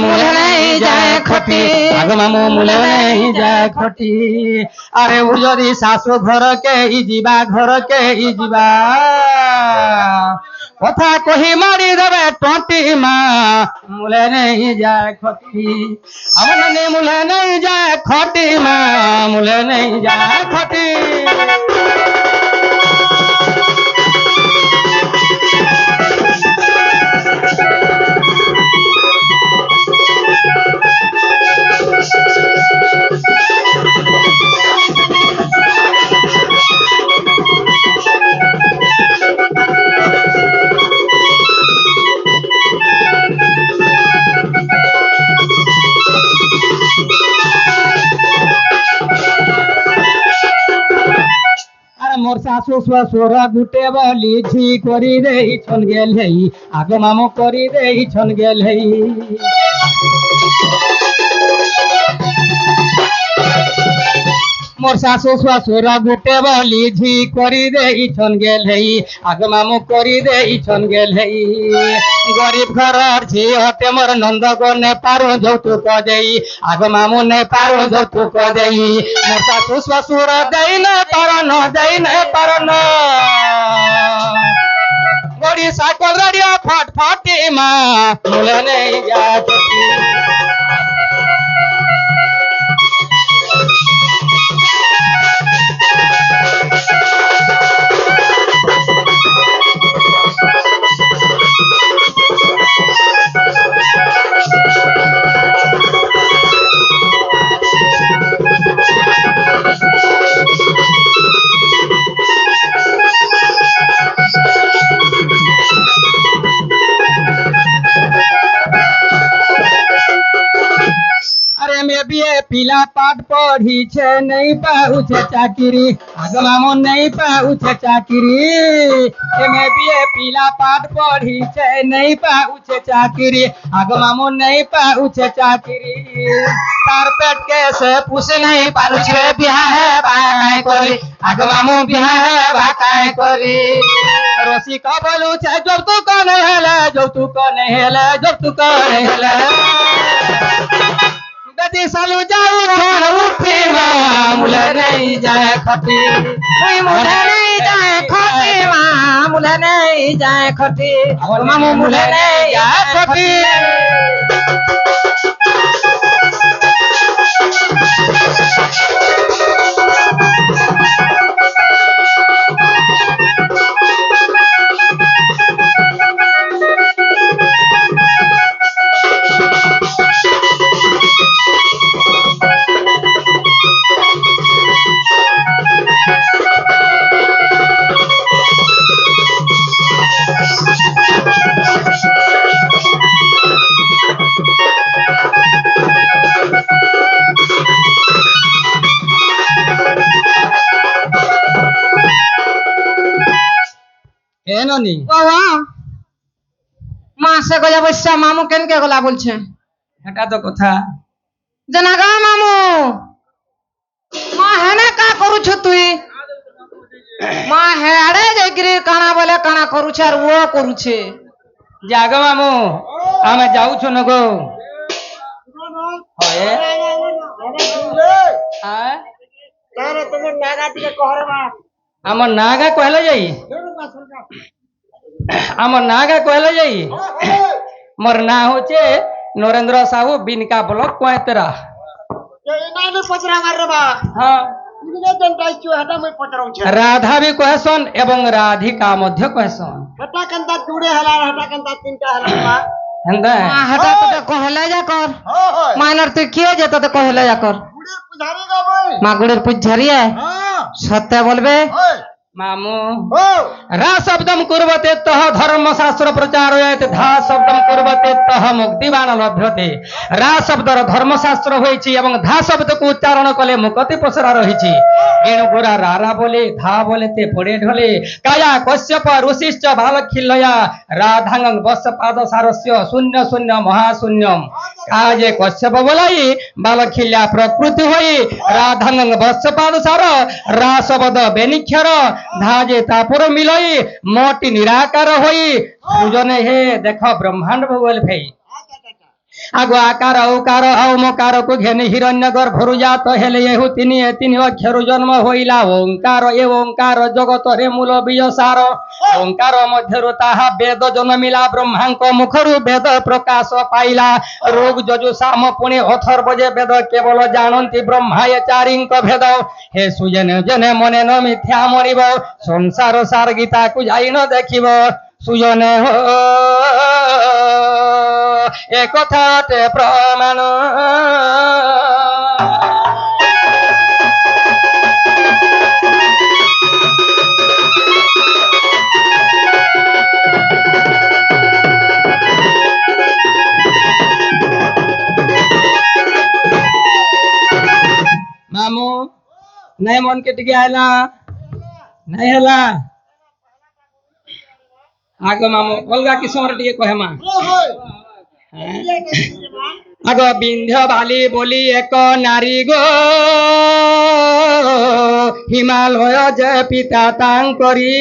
C: মুলে নেই যায় খটি আগ মামু মুলে নেই যায় খটি আরে উ যদি শাশু ঘরকে ଯିବା ঘরকে ଯିବା কথা কহি মারি দেবে টটি মা মুলে নেই যায় খটি আমার ননি মুলে নেই যায় খটি মা মুলে নেই যায় খটি মোর শাশু শ্বশুর গুটে বলি ঝি করি দেইছন গেলেই আগ মামু করি দেইছন গেলেই মোর শাশু শ্বশুর গুটে বলি ঝি করি দেইছন গেলেই আগ মামু করি দেইছন গেলেই গরিব ঘরর ঝি হতে মোর নন্দ গো নে পারো যৌতুক দেই আগ মামু নে পারো যৌতুক দেই মোর শাশু শ্বশুর দেই না পারন গড়ি সাকল রাডিয়া ফাট ফাটি মা মুলে নেই যায় पिला पाठ पढ़ी छे नहीं पाउछे चाकरी आग मामो नहीं पाउछे चाकरी एमे बीए पिला पाठ पढ़ी छे नहीं पाउछे चाकरी आग मामो नहीं पाउछे चाकरी तार पेट के से पूछ नहीं पाउछे बियाह बाकाय करी आग मामो बियाह बाकाय करी रोसी का बोलू छे जब तू कने हेले गति सालू जाऊ घर उठी मुले नहीं जाए खटी
A: मुले नहीं जाए खटी मुले नहीं जाए खटी मामू मुले नहीं जाए खटी
C: ননি
A: বাবা মা সে গজা বৈশা মামু কেনকে গলা বলছে
C: এটা তো কথা
A: জানা গা মামু মা হেনে কা করুছ তুই মা হেড়ে যাইকিরি কানা বলে কানা করুছে আর ও করুছে
C: জাগ মামু আমি যাউছ ন গো হয় আমার নাগা কহলে যাই मोर ना होचे नरेंद्र साहू बिनका ब्लॉक कोएतरा हाँ तुझे जनता इच्छो हटा मैं पचराऊ छे
A: राधा भी कहसन एवं राधिका मध्य कहसन
C: हटा कंदा जुड़े हला हटा कंदा तीनटा हला
A: हेंदा हटा तो कहले जा कर
C: हो
A: मानर तू किए जेत तो कहले जा कर
C: जुड़े पुजारी गा भाई
A: मागुड़ेर पुजारिया
C: हां
A: सत्य बोलबे
C: ओए
A: मामू
C: हो
A: रा शब्दम कुर्वते तह धर्मशास्त्र प्रचारयते धा शब्दम कुर्वते तह मुक्तिबान लभ्यते रा शब्दर धर्मशास्त्र होइछि एवं धा शब्द को उच्चारण कले मुक्ति पसरा रहिछि एणु गोरा रारा बोले धा बोले ते पड़े ढले काया कश्यप ऋषिश्च बालखिल्लया राधांगं वस पाद सारस्य शून्य शून्य महाशून्यम काजे कश्यप बोलाई बालखिल्ला प्रकृति होई राधांगं वस पाद सार रा शब्द बेनिक्षर धाजे तापुर मिलई मोटी निराकार होई सुजने हे देख ब्रह्मांड भगवल भाई आगो आकार औकार औमकार को घेने हिरण्य गर्भरु जात हेले एहु तीन अक्षर जन्म होइला ओंकार ए ओंकार जगत रे मूल बियसार ओंकार मध्यरु ताहा वेद जन्मिला ब्रह्मांक मुखरु वेद प्रकाश पाइला रोग जजु साम पुणे अथर्व जे वेद केवल जानन्ति ब्रह्माय चारिंक भेद हे सुजने जने मने न मिथ्या मरिब संसार सार गीता को जाई न देखिब सुजने हो ए কথাতে প্রমাণ মামু নাই মন কে টিকে আইলা নাই হেলা आगे मामू अलगा किस्म टिके कहे मा आग बिंध्य बाली बोली एक नारी गो हिमालय जे पिता तांकरी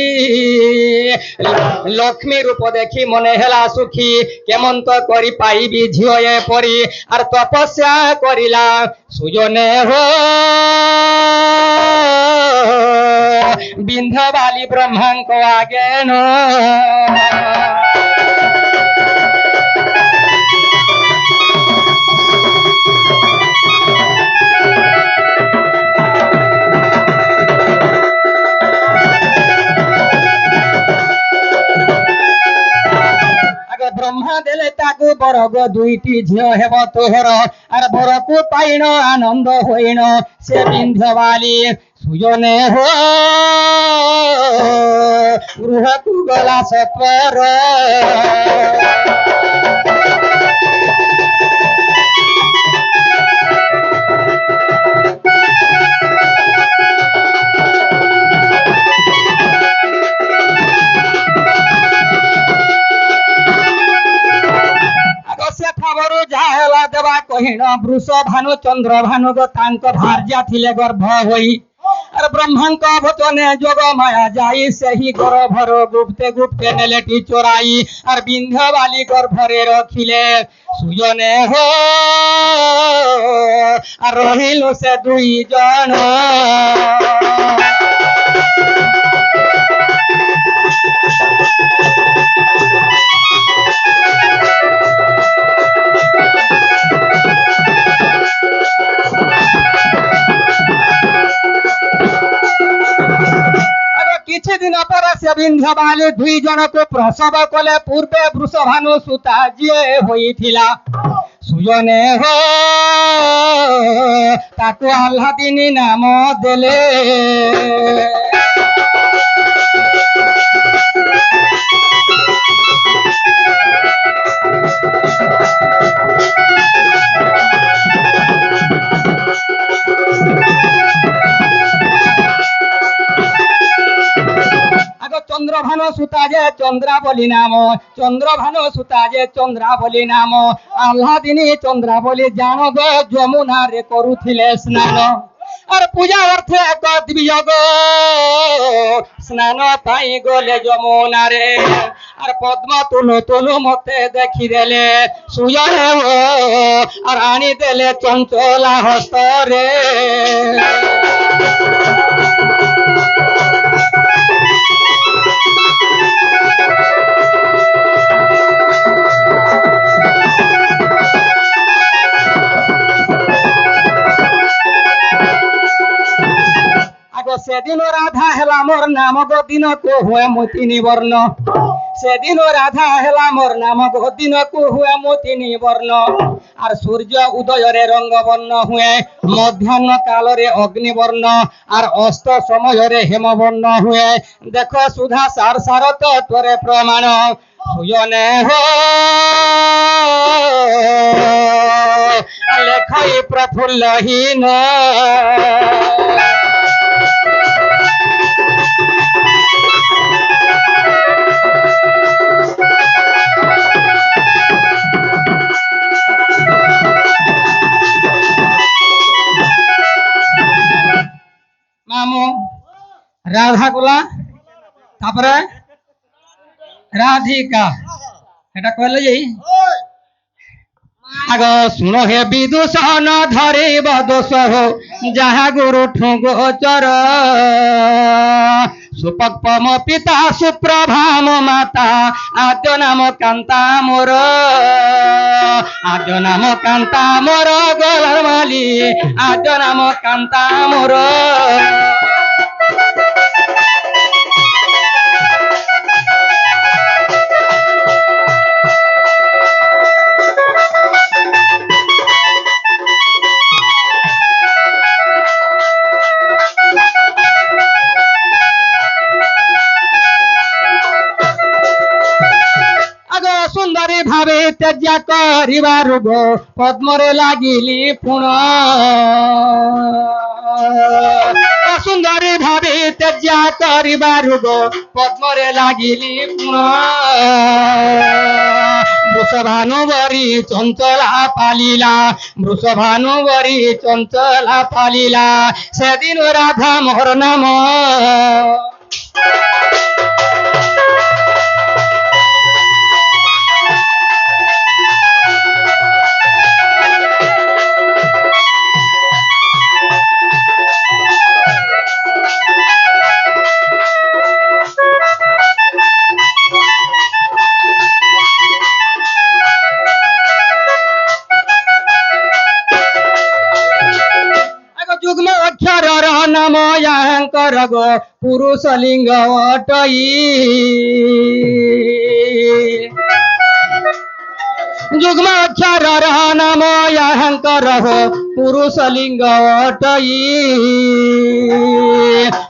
A: लक्ष्मी रूप देखी मने हेला सुखी केमंत करी पाइबी झियो ए परी आर तपस्या करिला सुजने हो बिंध्य बाली ब्रह्मांक आगे न ब्रह्मा देले ताकू बरग दुईटी झियो हेब तोहर आर बरकू पाइण आनंद होइण से बिंध्यवाली सुजने हो गृहकू गला सत्वर देवा कहिण वृष भानु चंद्र भानु तांक भार्या थिले गर्भ होई अरे ब्रह्मांक भतने जोग माया जाई सही गर्भर गुप्ते गुप्ते नेलेटी चोराई और बिंध्यवाली गर्भरे रखिले सुजने हो और रहिलो से दुई जन किछि दिन पर से बिंध्यवाली दुई जन को प्रसव कले पूर्वे वृषभानु सुता जे होइथिला सुजने हो ताकू आह्लादिनी नाम देले चंद्रभानु सुता जे चंद्रावली नाम चंद्रभानु सुता जे चंद्रावली नाम आह्लादिनी चंद्रावली जान गो यमुना रे करुथिले स्नान और पूजा अर्थे दिव्य स्नान पाई गले यमुना रे और पद्म तुलु तुलु मते देखी देले सुजने हो और आनी देले चंचला हस्त रे
C: সেদিন রাধা হেলা মোর নাম গদিন কো হুয়ে মতিনি বর্ণ সেদিন রাধা হেলা মোর নাম গদিন কো হুয়ে মতিনি বর্ণ আর সূর্য উদয়রে রঙ্গবর্ণ হুয়ে মধ্যাহ্ন কালরে অগ্নিবর্ণ আর অস্ত সমୟରେ হেমবর্ণ হুয়ে দেখো সুধা সার সার তত্ত্বরে প্রমাণ সুজনে হো লেখাই প্রফুল্লহীন মামু রাধা গুলা তারপরে রাধিকা এটা কইলে যাই আগ শুন হে বিদূষণ ধরিব দোষ হো যাহা গুরু ঠুগোচর সুপক্পম পিতা সুপ্রভাম মাতা আদ্য নাম কান্তা মোর আদ্য নাম কান্তা মোর গোলার মালি আদ্য নাম কান্তা মোর সুন্দরী ভাবে ত্যাজ্যা করিবার গো পদ্মরে লাগিলি পুণ সুন্দরী ভাবে ত্যাজ্যা করিবার গো পদ্মরে লাগিলি পুণ বৃষভানুবরী চঞ্চলা পালিলা বৃষভানুবরী চঞ্চলা পালিলা সেদিন রাধা মোর নাম যুগ্ম অক্ষরর নাম ইয়াঙ্কর গো পুরুষ লিঙ্গ অটই যুগ্ম অক্ষরর নাম ইয়াঙ্কর পুরুষ লিঙ্গ অটই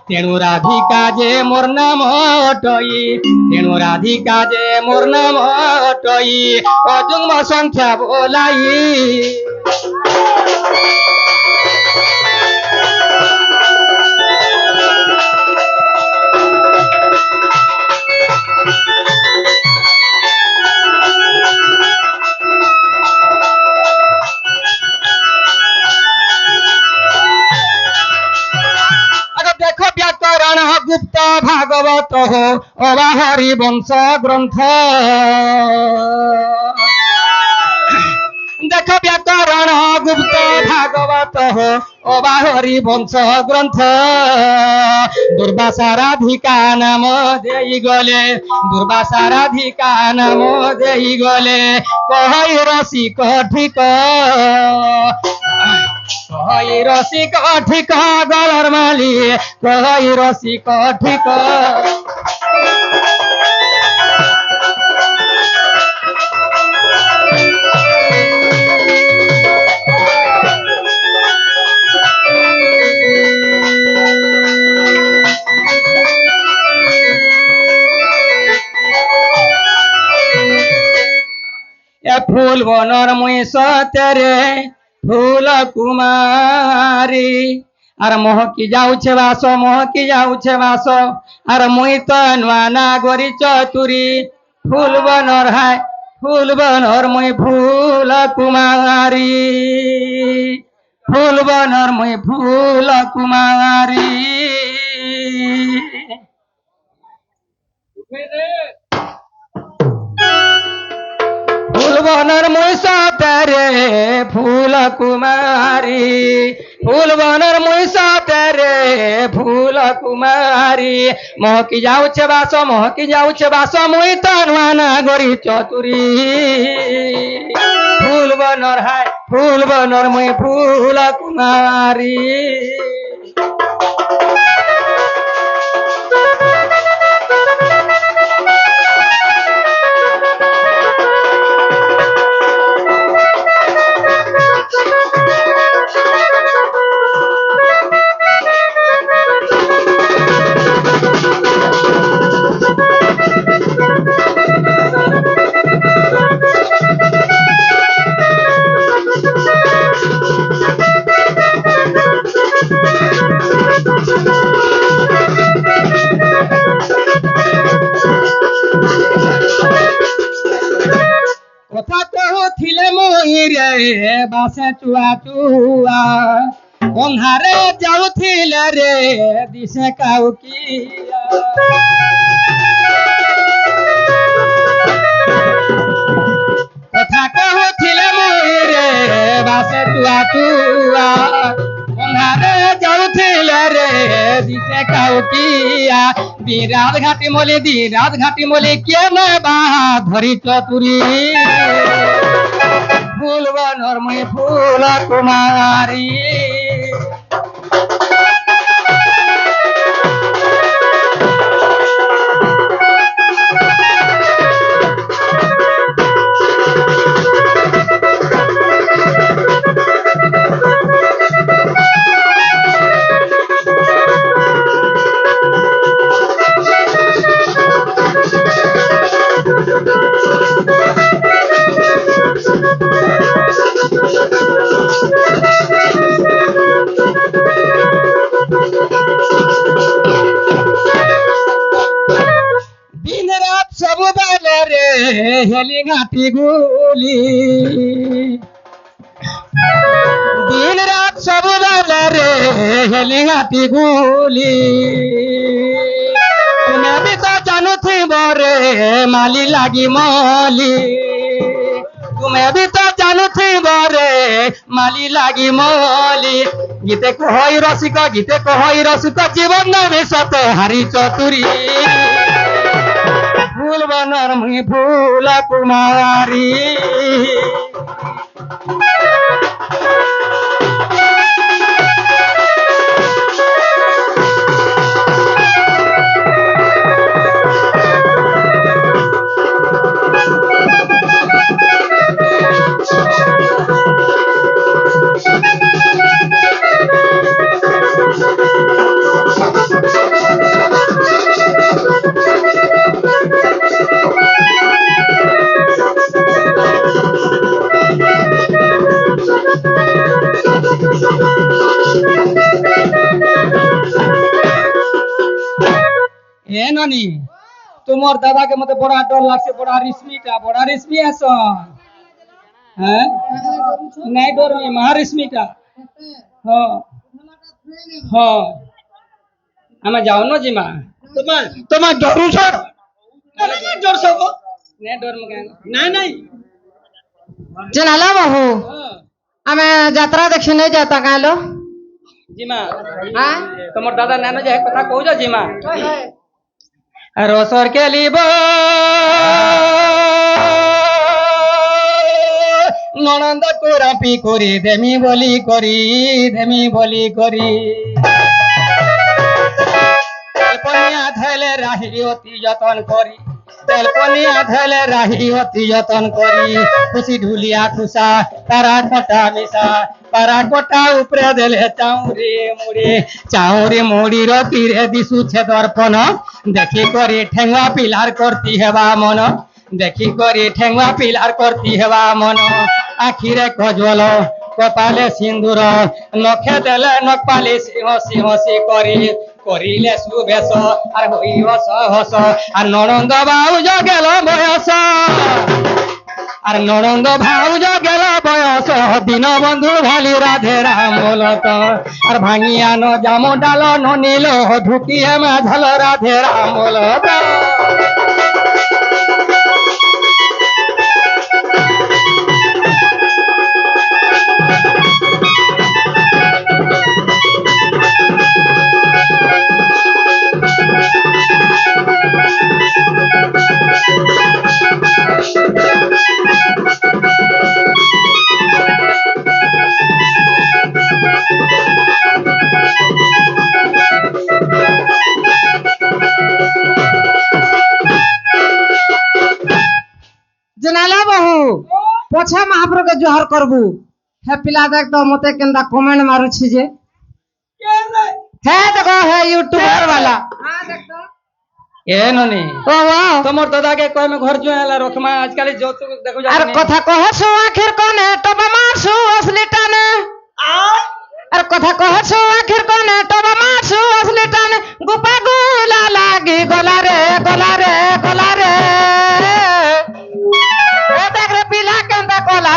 C: তেণু রাধিকা যে মোর নাম অটই তেণু রাধিকা যে মোর নাম অটই অযুগ্ম সংখ্যা বলাই দেখো ব্যাকরণ গুপ্ত ভাগবত অবা হরিবংশ গ্রন্থ দেখো ব্যাকরণ গুপ্ত ভাগবত অবা হরিবংশ গ্রন্থ দুর্বাসা রাধিকা নাম দেই গলে দুর্বাসা রাধিকা নাম দেই গলে কহই রসিক ঠিক কহই রসিক ঠিক গলার মালি কহই রসিক ঠিক ফুল বনর মুই সতেরে ফুল কুমারী আর মহকি যাউছে বাস আর মুই তো নয়া নাগরি চতুরি ফুল বনর মুই ফুল কুমারী ফুল বনর মুই ফুল কুমারী ফুল বনর মুই সতেরে ফুল কুমারী ফুল বনর মুই সতেরে ফুল কুমারী মহকি যাউছে বাস মুই তো নয়া নাগরি চতুরি ফুল বনর মুই ফুল কুমারী উঠিলে মুই রে বাসে চুয়া চুয়া অন্ধারে যাউছিলে রে দিশে কাউকিয়া কথা কহুছিলে মুই রে বাসে চুয়া চুয়া অন্ধারে যাউছিলে রে দিশে কাউকিয়া দিরাত ঘাটি মলি কেন বা ধরি চতুরি ফুল বনর মুই ফুল কুমারী दिन रात सब बेले रे हेली घाटी गुली दिन रात सब बेले रे हेली घाटी गुली तुम्हें भी तो जानू थी बोरे माली लागी मौली तुम्हें भी तो जानू थी बोरे माली लागी मौली गीते कहई रसिक जीवन नबी सत हारी चतुरी फूल बनर मुई फूल कुमारी ए ननी तुम्हार दादा के मते बड़ा डर लागसे बड़ा रिस्मी आस हैं नहीं डर में महारिस्मीटा हाँ हाँ हमें जाओ न जीमा
B: তোমার ডরু সর
C: डर सब नहीं डर में नहीं
A: জনালা বাহু আমি যাত্রা দেখি নাই যাতা গালো
C: जीमा
A: হ্যাঁ
C: তোমার দাদা নানো যে কথা কইছ जीमा রসর के লিব ননন্দ কোরাপি করি দেমি বলি করি তেলপনিয়া ধলে রাহি অতি যতন করি খুশি ঢুলিয়া ঠুসা তারা কটা উপরে দেলে চাউরি মুড়ির তীরে দিশুছে দর্পণ দেখি করি ঠেঙ্গা পিলার করতি হেবা মন আখিরে কজল কপালে সিন্দুর নখে দেলে নকপালি সিংহসি করিলে সুবেশ আর হই হস আর ননন্দ ভাউজ গেল বয়স দিন বন্ধু ভালি রাধে রাম বলত আর ভাঙিয়া ন জাম ডাল নীল ঢুকিয়ে মাঝল রাধে রাম বলত
A: জনালা বাহু পছা মহাপ্রভু কে জোহার করবু হে পিলা দেখ তো মতে কেনটা কমেন্ট মারুছি যে হ্যাঁ দেখো হে ইউটিউবার वाला
C: এ ননি
A: ও বাহ
C: তোমার দাদা কে কয় মে ঘর জো এলা রকমা আজকাল যৌতুক দেখো
A: আর কথা কহছো আখির কোনে টবা মারছো আসলি টানে আর কথা কহছো আখির কোনে টবা মারছো আসলি টানে গোপা গোলা লাগি গলা রে এ দেখ রে পিলা কেনটা কলা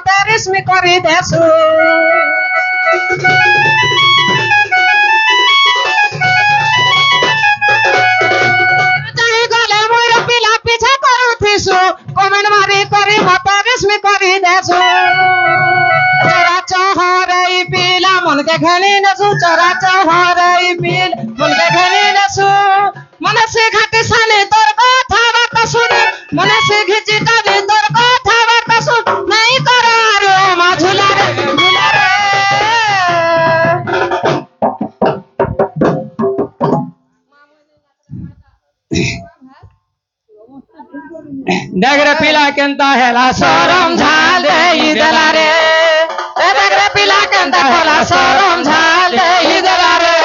A: মতে রেশমি করি দেশু যাই গলে ময়ূর পিলা পিছে করুথিসু কমেন্ট মারি করি মতে রেশমি করি দেশু চরা চহরে পিলা মনকে ঘেনি নেছু চরা চহরে পিল মনকে ঘেনি নেছু মনে সে ঘাটে সালে তোর কথা বার্তা শুনে মনে সে ঘিচি কাজে তোর কথা বার্তা শুন নাই করার মাঝুলা রে ঝুলা রে
C: देख रे पिला केंता हेला
A: সরম ঝাল দেই দেলা রে এ দেখ রে পিলা কেনতা খোলা সরম ঝাল দেই দেলা রে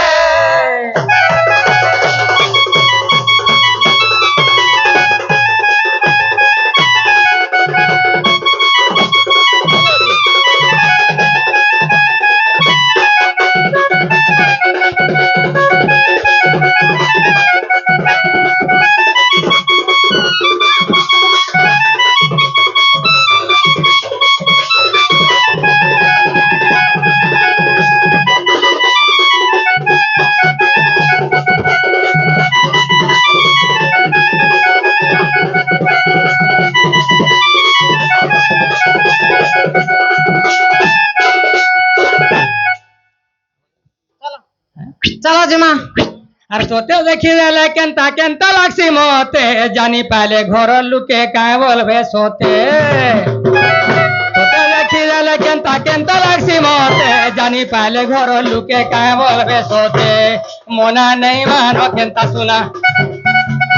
A: চলো জিমা
C: अरे तोते देखी देले केंता केंता लागसी मोते जानी पहले घर लुके काय बोलबे सोते तोते देखी देले केंता केंता लागसी मोते जानी पहले घर लुके काय बोलबे सोते मोना नहीं मानो केंता सुना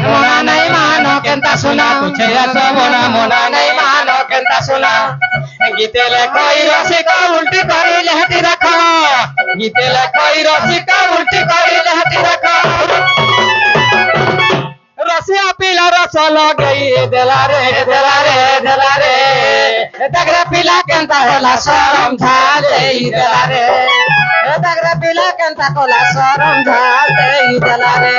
A: মোনা নাই মানো কেনতা শোনা
C: तुझे ऐसा मोना मोना नहीं मानो केंता सुना गीते ले कोई रसिका उल्टी करी लहटी रखो गीते ले कोई रसिका उल्टी करी लहटी रखो रसिया पीला रस लगई देला रे देला रे देला रे तगड़ा पीला केंता होला शरम झाल देई देला रे
A: এ দেখ রে পিলা কেনতা খোলা সরম ঝাল দেই দেলা রে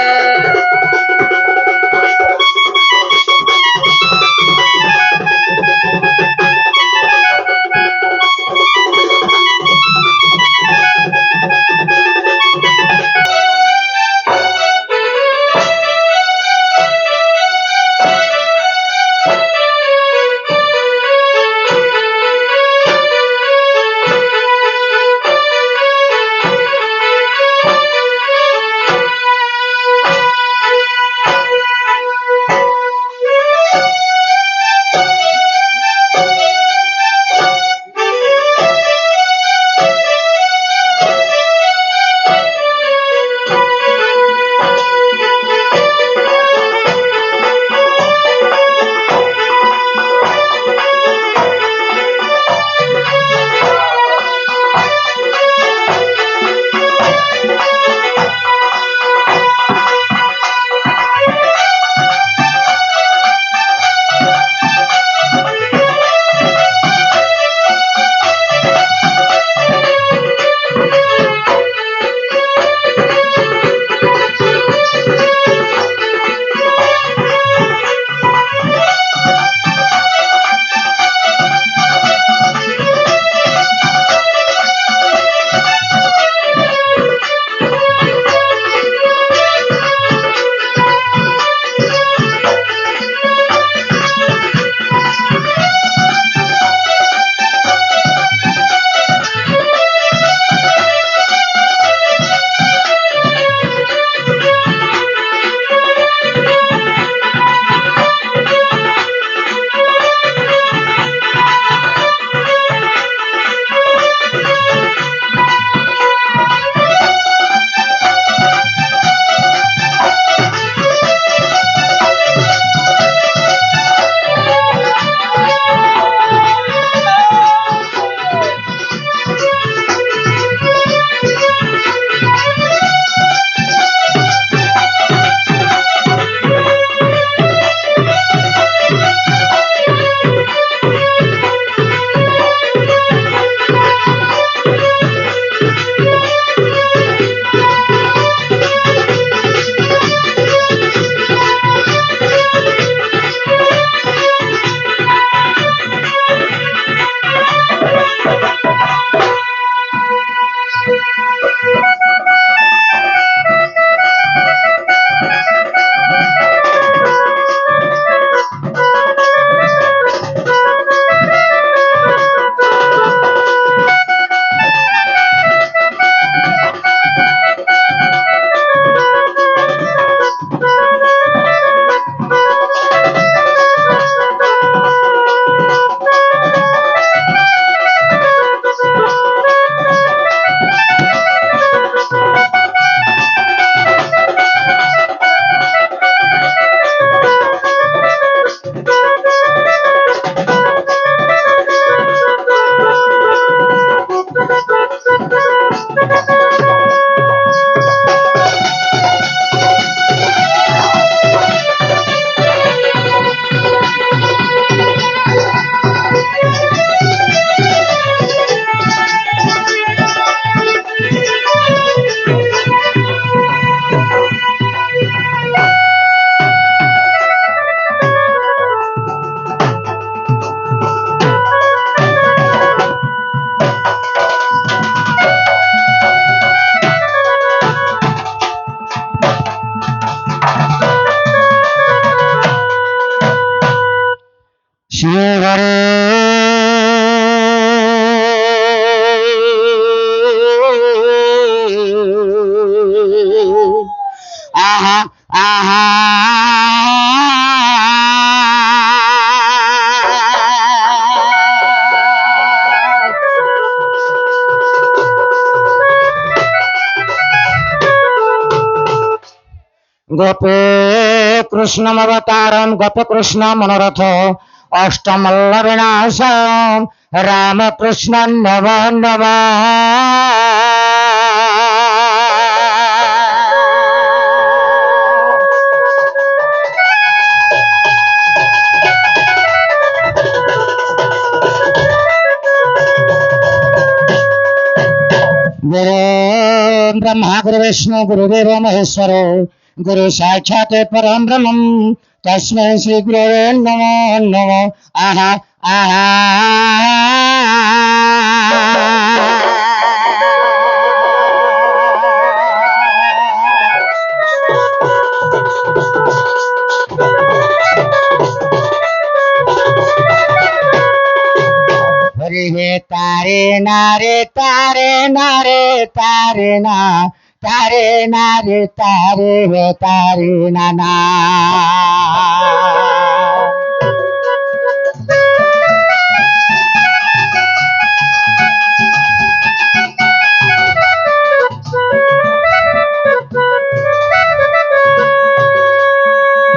C: শিহরে আহা আহা গোপে কৃষ্ণমবতারম গোপে কৃষ্ণ মনোরথ অষ্টমল্ল বিনাশম রামকৃষ্ণ নব নব गुरु ब्रह्मा गुरु विष्णु गुरुदेव महेश्वर गुरु साक्षात् परम ब्रह्म तस्मै श्री गुरवे नमो नमो आहा आहा हरे तारे नारे तारे नारे तारे ना तारे नारे तारे हे तारे नाना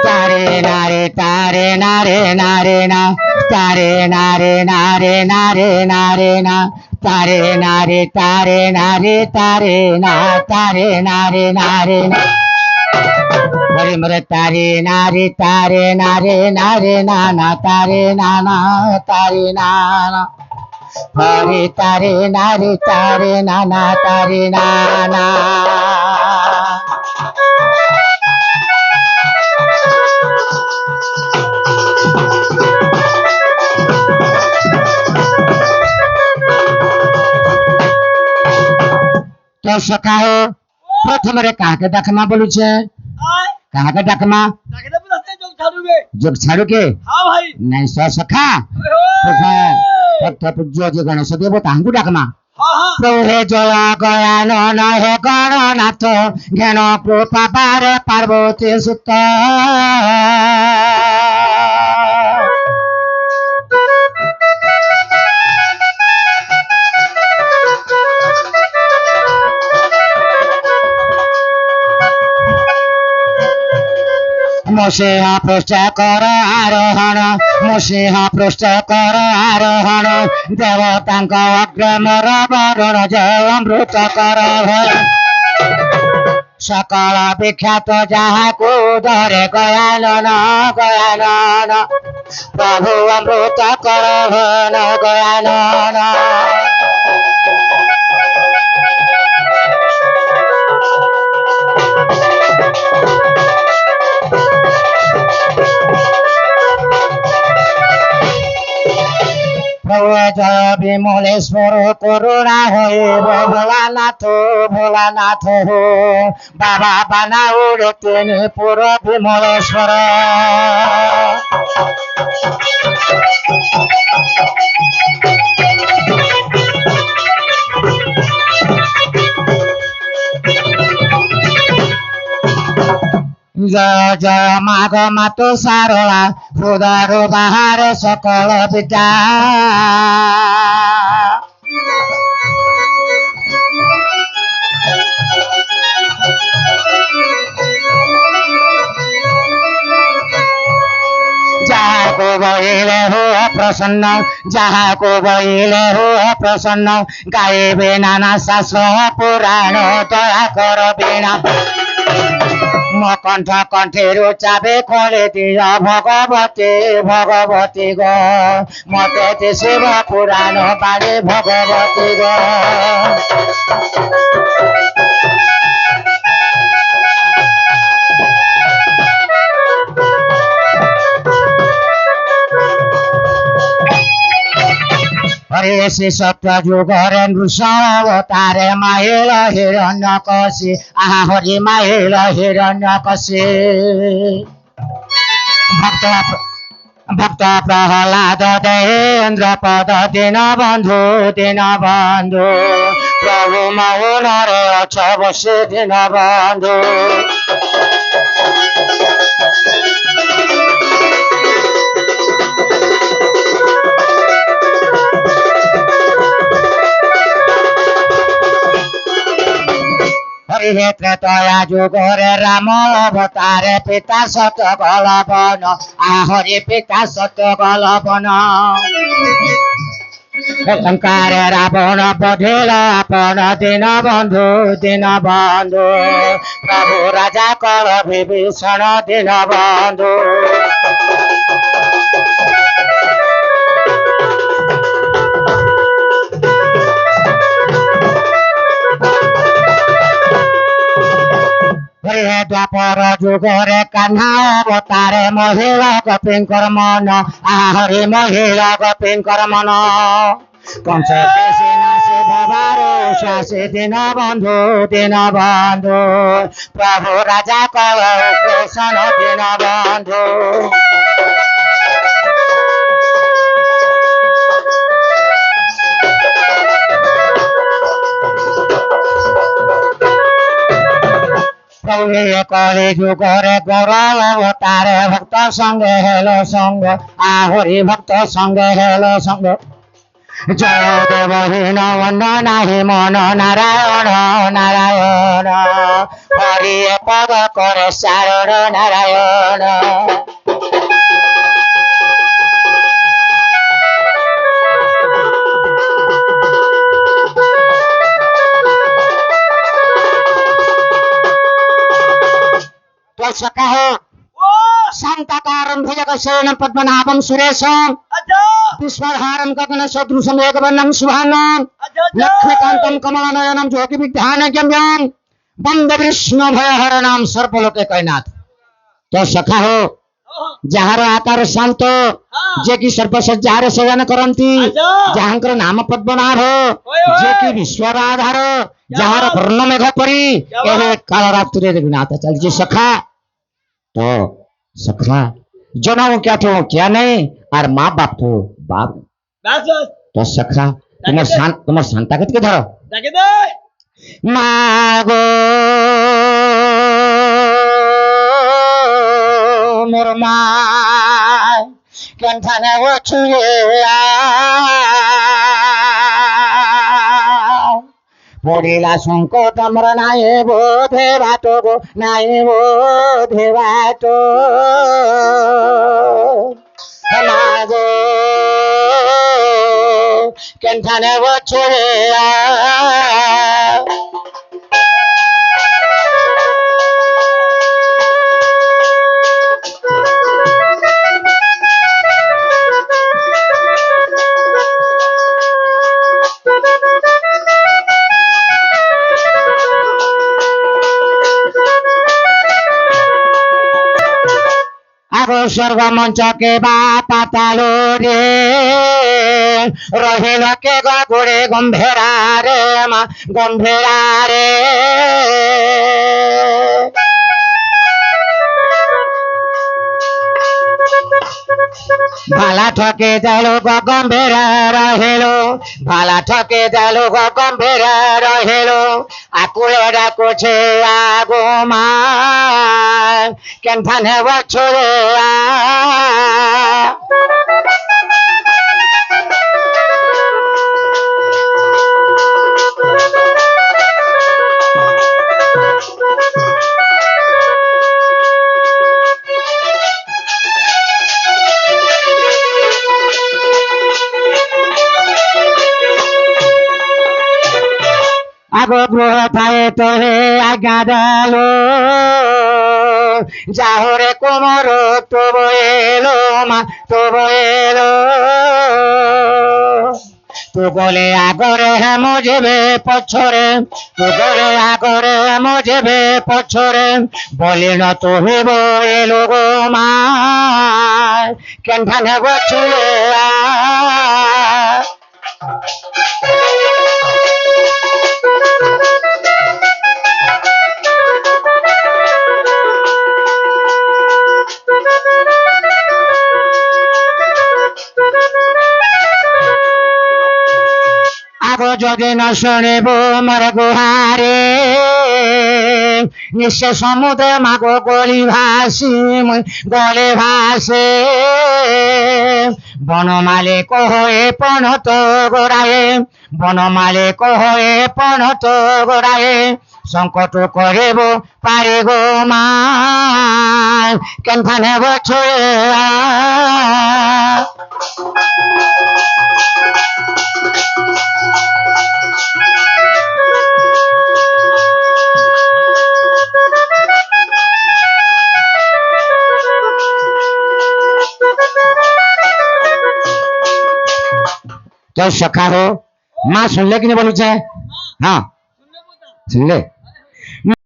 C: तारे नारे तारे नारे नारे ना तारे नारे नारे नारे नारे ना तारे नारे तारे नारे तारे ना तारे नारे नारे ना हरे मरे तारे नारे नारे नाना तारे नाना तारे नाना हरे तारे नाना तारे नाना तो सखा हो प्रथम रे काके डकमा बोलू छे काके डकमा जोग छाड़ू के
B: हाँ भाई
C: नहीं सखा तथा पूज्य जे गणेश देव तांगु डकमा
B: हाँ हाँ
C: प्रभु हे जया गया न हे गणनाथ ज्ञान कृपा पारे पार्वती सुत मुसिंह पृष्ठ कर आरोहण मुसिंह पृष्ठ कर आरोहण देवतांक अग्रमर वरुण जय अमृत कर सकल विख्यात जहा को धरे गयानन गयानन प्रभु अमृत कर गयानन जय विमलेश्वर करुणा हो भोलानाथ भोलानाथ हो बाबा बाना उड़ते पुर विमलेश्वर जय जय माघ मातो सारोला हृदय बाहर सकल विद्या जहाँ को बहिले हो प्रसन्न जहाँ को बहिले हो प्रसन्न गाइबे नाना शास्त्र पुराण दया कर बिना मो कंठ कंठे रुचाबे खोले दिया भगवती भगवती गो मते शिव पुराण बारे भगवती गो हरे श्री सत्य जुगरे नृषावतारे माहिल हिरण्य कशी आहा हरि माहिल हिरण्य कशी ভক্ত প্রহ্লাদ দেন্দ্র পদ দীন বন্ধু প্রভু মৌনরে অছ বসে দীন বন্ধু হরিহে ত্রেতয়া যুগরে রাম অবতারে পিতা সত গলবন আহরি পিতা সত গলবন লঙ্কারে রাবণ বধিল আপন দীন বন্ধু প্রভু রাজা কর বিভীষণ দীন বন্ধু হরিহে দ্বাপর যুগরে কাহ্না অবতারে মহিলা গোপীঙ্কর মন আহরি মহিলা গোপীঙ্কর মন কংস কেশে নাশে ভবারো শাসে দীন বন্ধু প্রভু রাজা কর কৃষ্ণ দীন বন্ধু কলি যুগরে গৌরব অবতারে ভক্ত সঙ্গে হেলো সঙ্গ আহরি ভক্ত সঙ্গে হেলো সঙ্গ জয় দেব হীন অন্য নাহি মন নারায়ণ নারায়ণ হরি পদ করে শারণ নারায়ণ सखा शांताकारं भुजगशयनं पद्मनाभं सुरेशं विश्वधारं गगनसदृशं मेघवर्णं शुभांगं लक्ष्मीकान्तं कमलनयनं ज्योतिविद्यानगम्यं वन्दे विष्णुभयहरणं सर्वलोके कैनाथ। तो सखा हो ଯାହାର ଆକାର ଶାନ୍ତ ଯେ କି ସର୍ବସଜ୍ଜାର ସେବନ କରନ୍ତି ଯାହାଙ୍କର ନାମ ପଦ୍ମନାଭ ଯେ କି ବିଶ୍ୱର ଆଧାର ଯାହାର ବର୍ଣ୍ଣ ମେଘ ପରି ଏବେ କାଳ ରାତ୍ରିରେ ବିନାଥ ଚାଲିଛି ସଖା। तो सखा जनाओ क्या तो क्या नहीं और माँ बाप तो बाप तो सखा तुम्हार शांता के धरो मागो मोर माय कंठाने वो छुए পড়িলা সংকট আমার নাই বোধে বাট গো নাই বোধে বাট মাগো কেনখানে বছরে स्वर्ग मंच के पातालो रे रहिल के गुड़े गंभीरा रे माँ गंभीरा रे भाला ठके जालो गंभीरा रहेलो भाला ठके जालो गंभीरा रहेलो आकुले डाकुछे आगो मा केनखाने बछरे আগো গ্রহ পায়ে তোরে আজ্ঞা দেলো যাহরে কোমর তব এলো মা তব এলো তু গলে আগরে মজবে পছরে তু গলে আগরে মজবে পছরে বলি না তো হেব এলো গো মা কেনখানে বছরে মাগো যদি ন শুনিব মোর গুহারে নিশ্চে সমুদ্রে মাগো গলি ভাসি মুই গলে ভাসে বনমালে কহে পণত গোড়ায়ে বনমালে কহে পণত গোড়ায়ে সংকট করিব পারে গো মা কেনখানে বছরে तो सखा हो माँ सुन ले कि नहीं बोलू छे हाँ सुन ले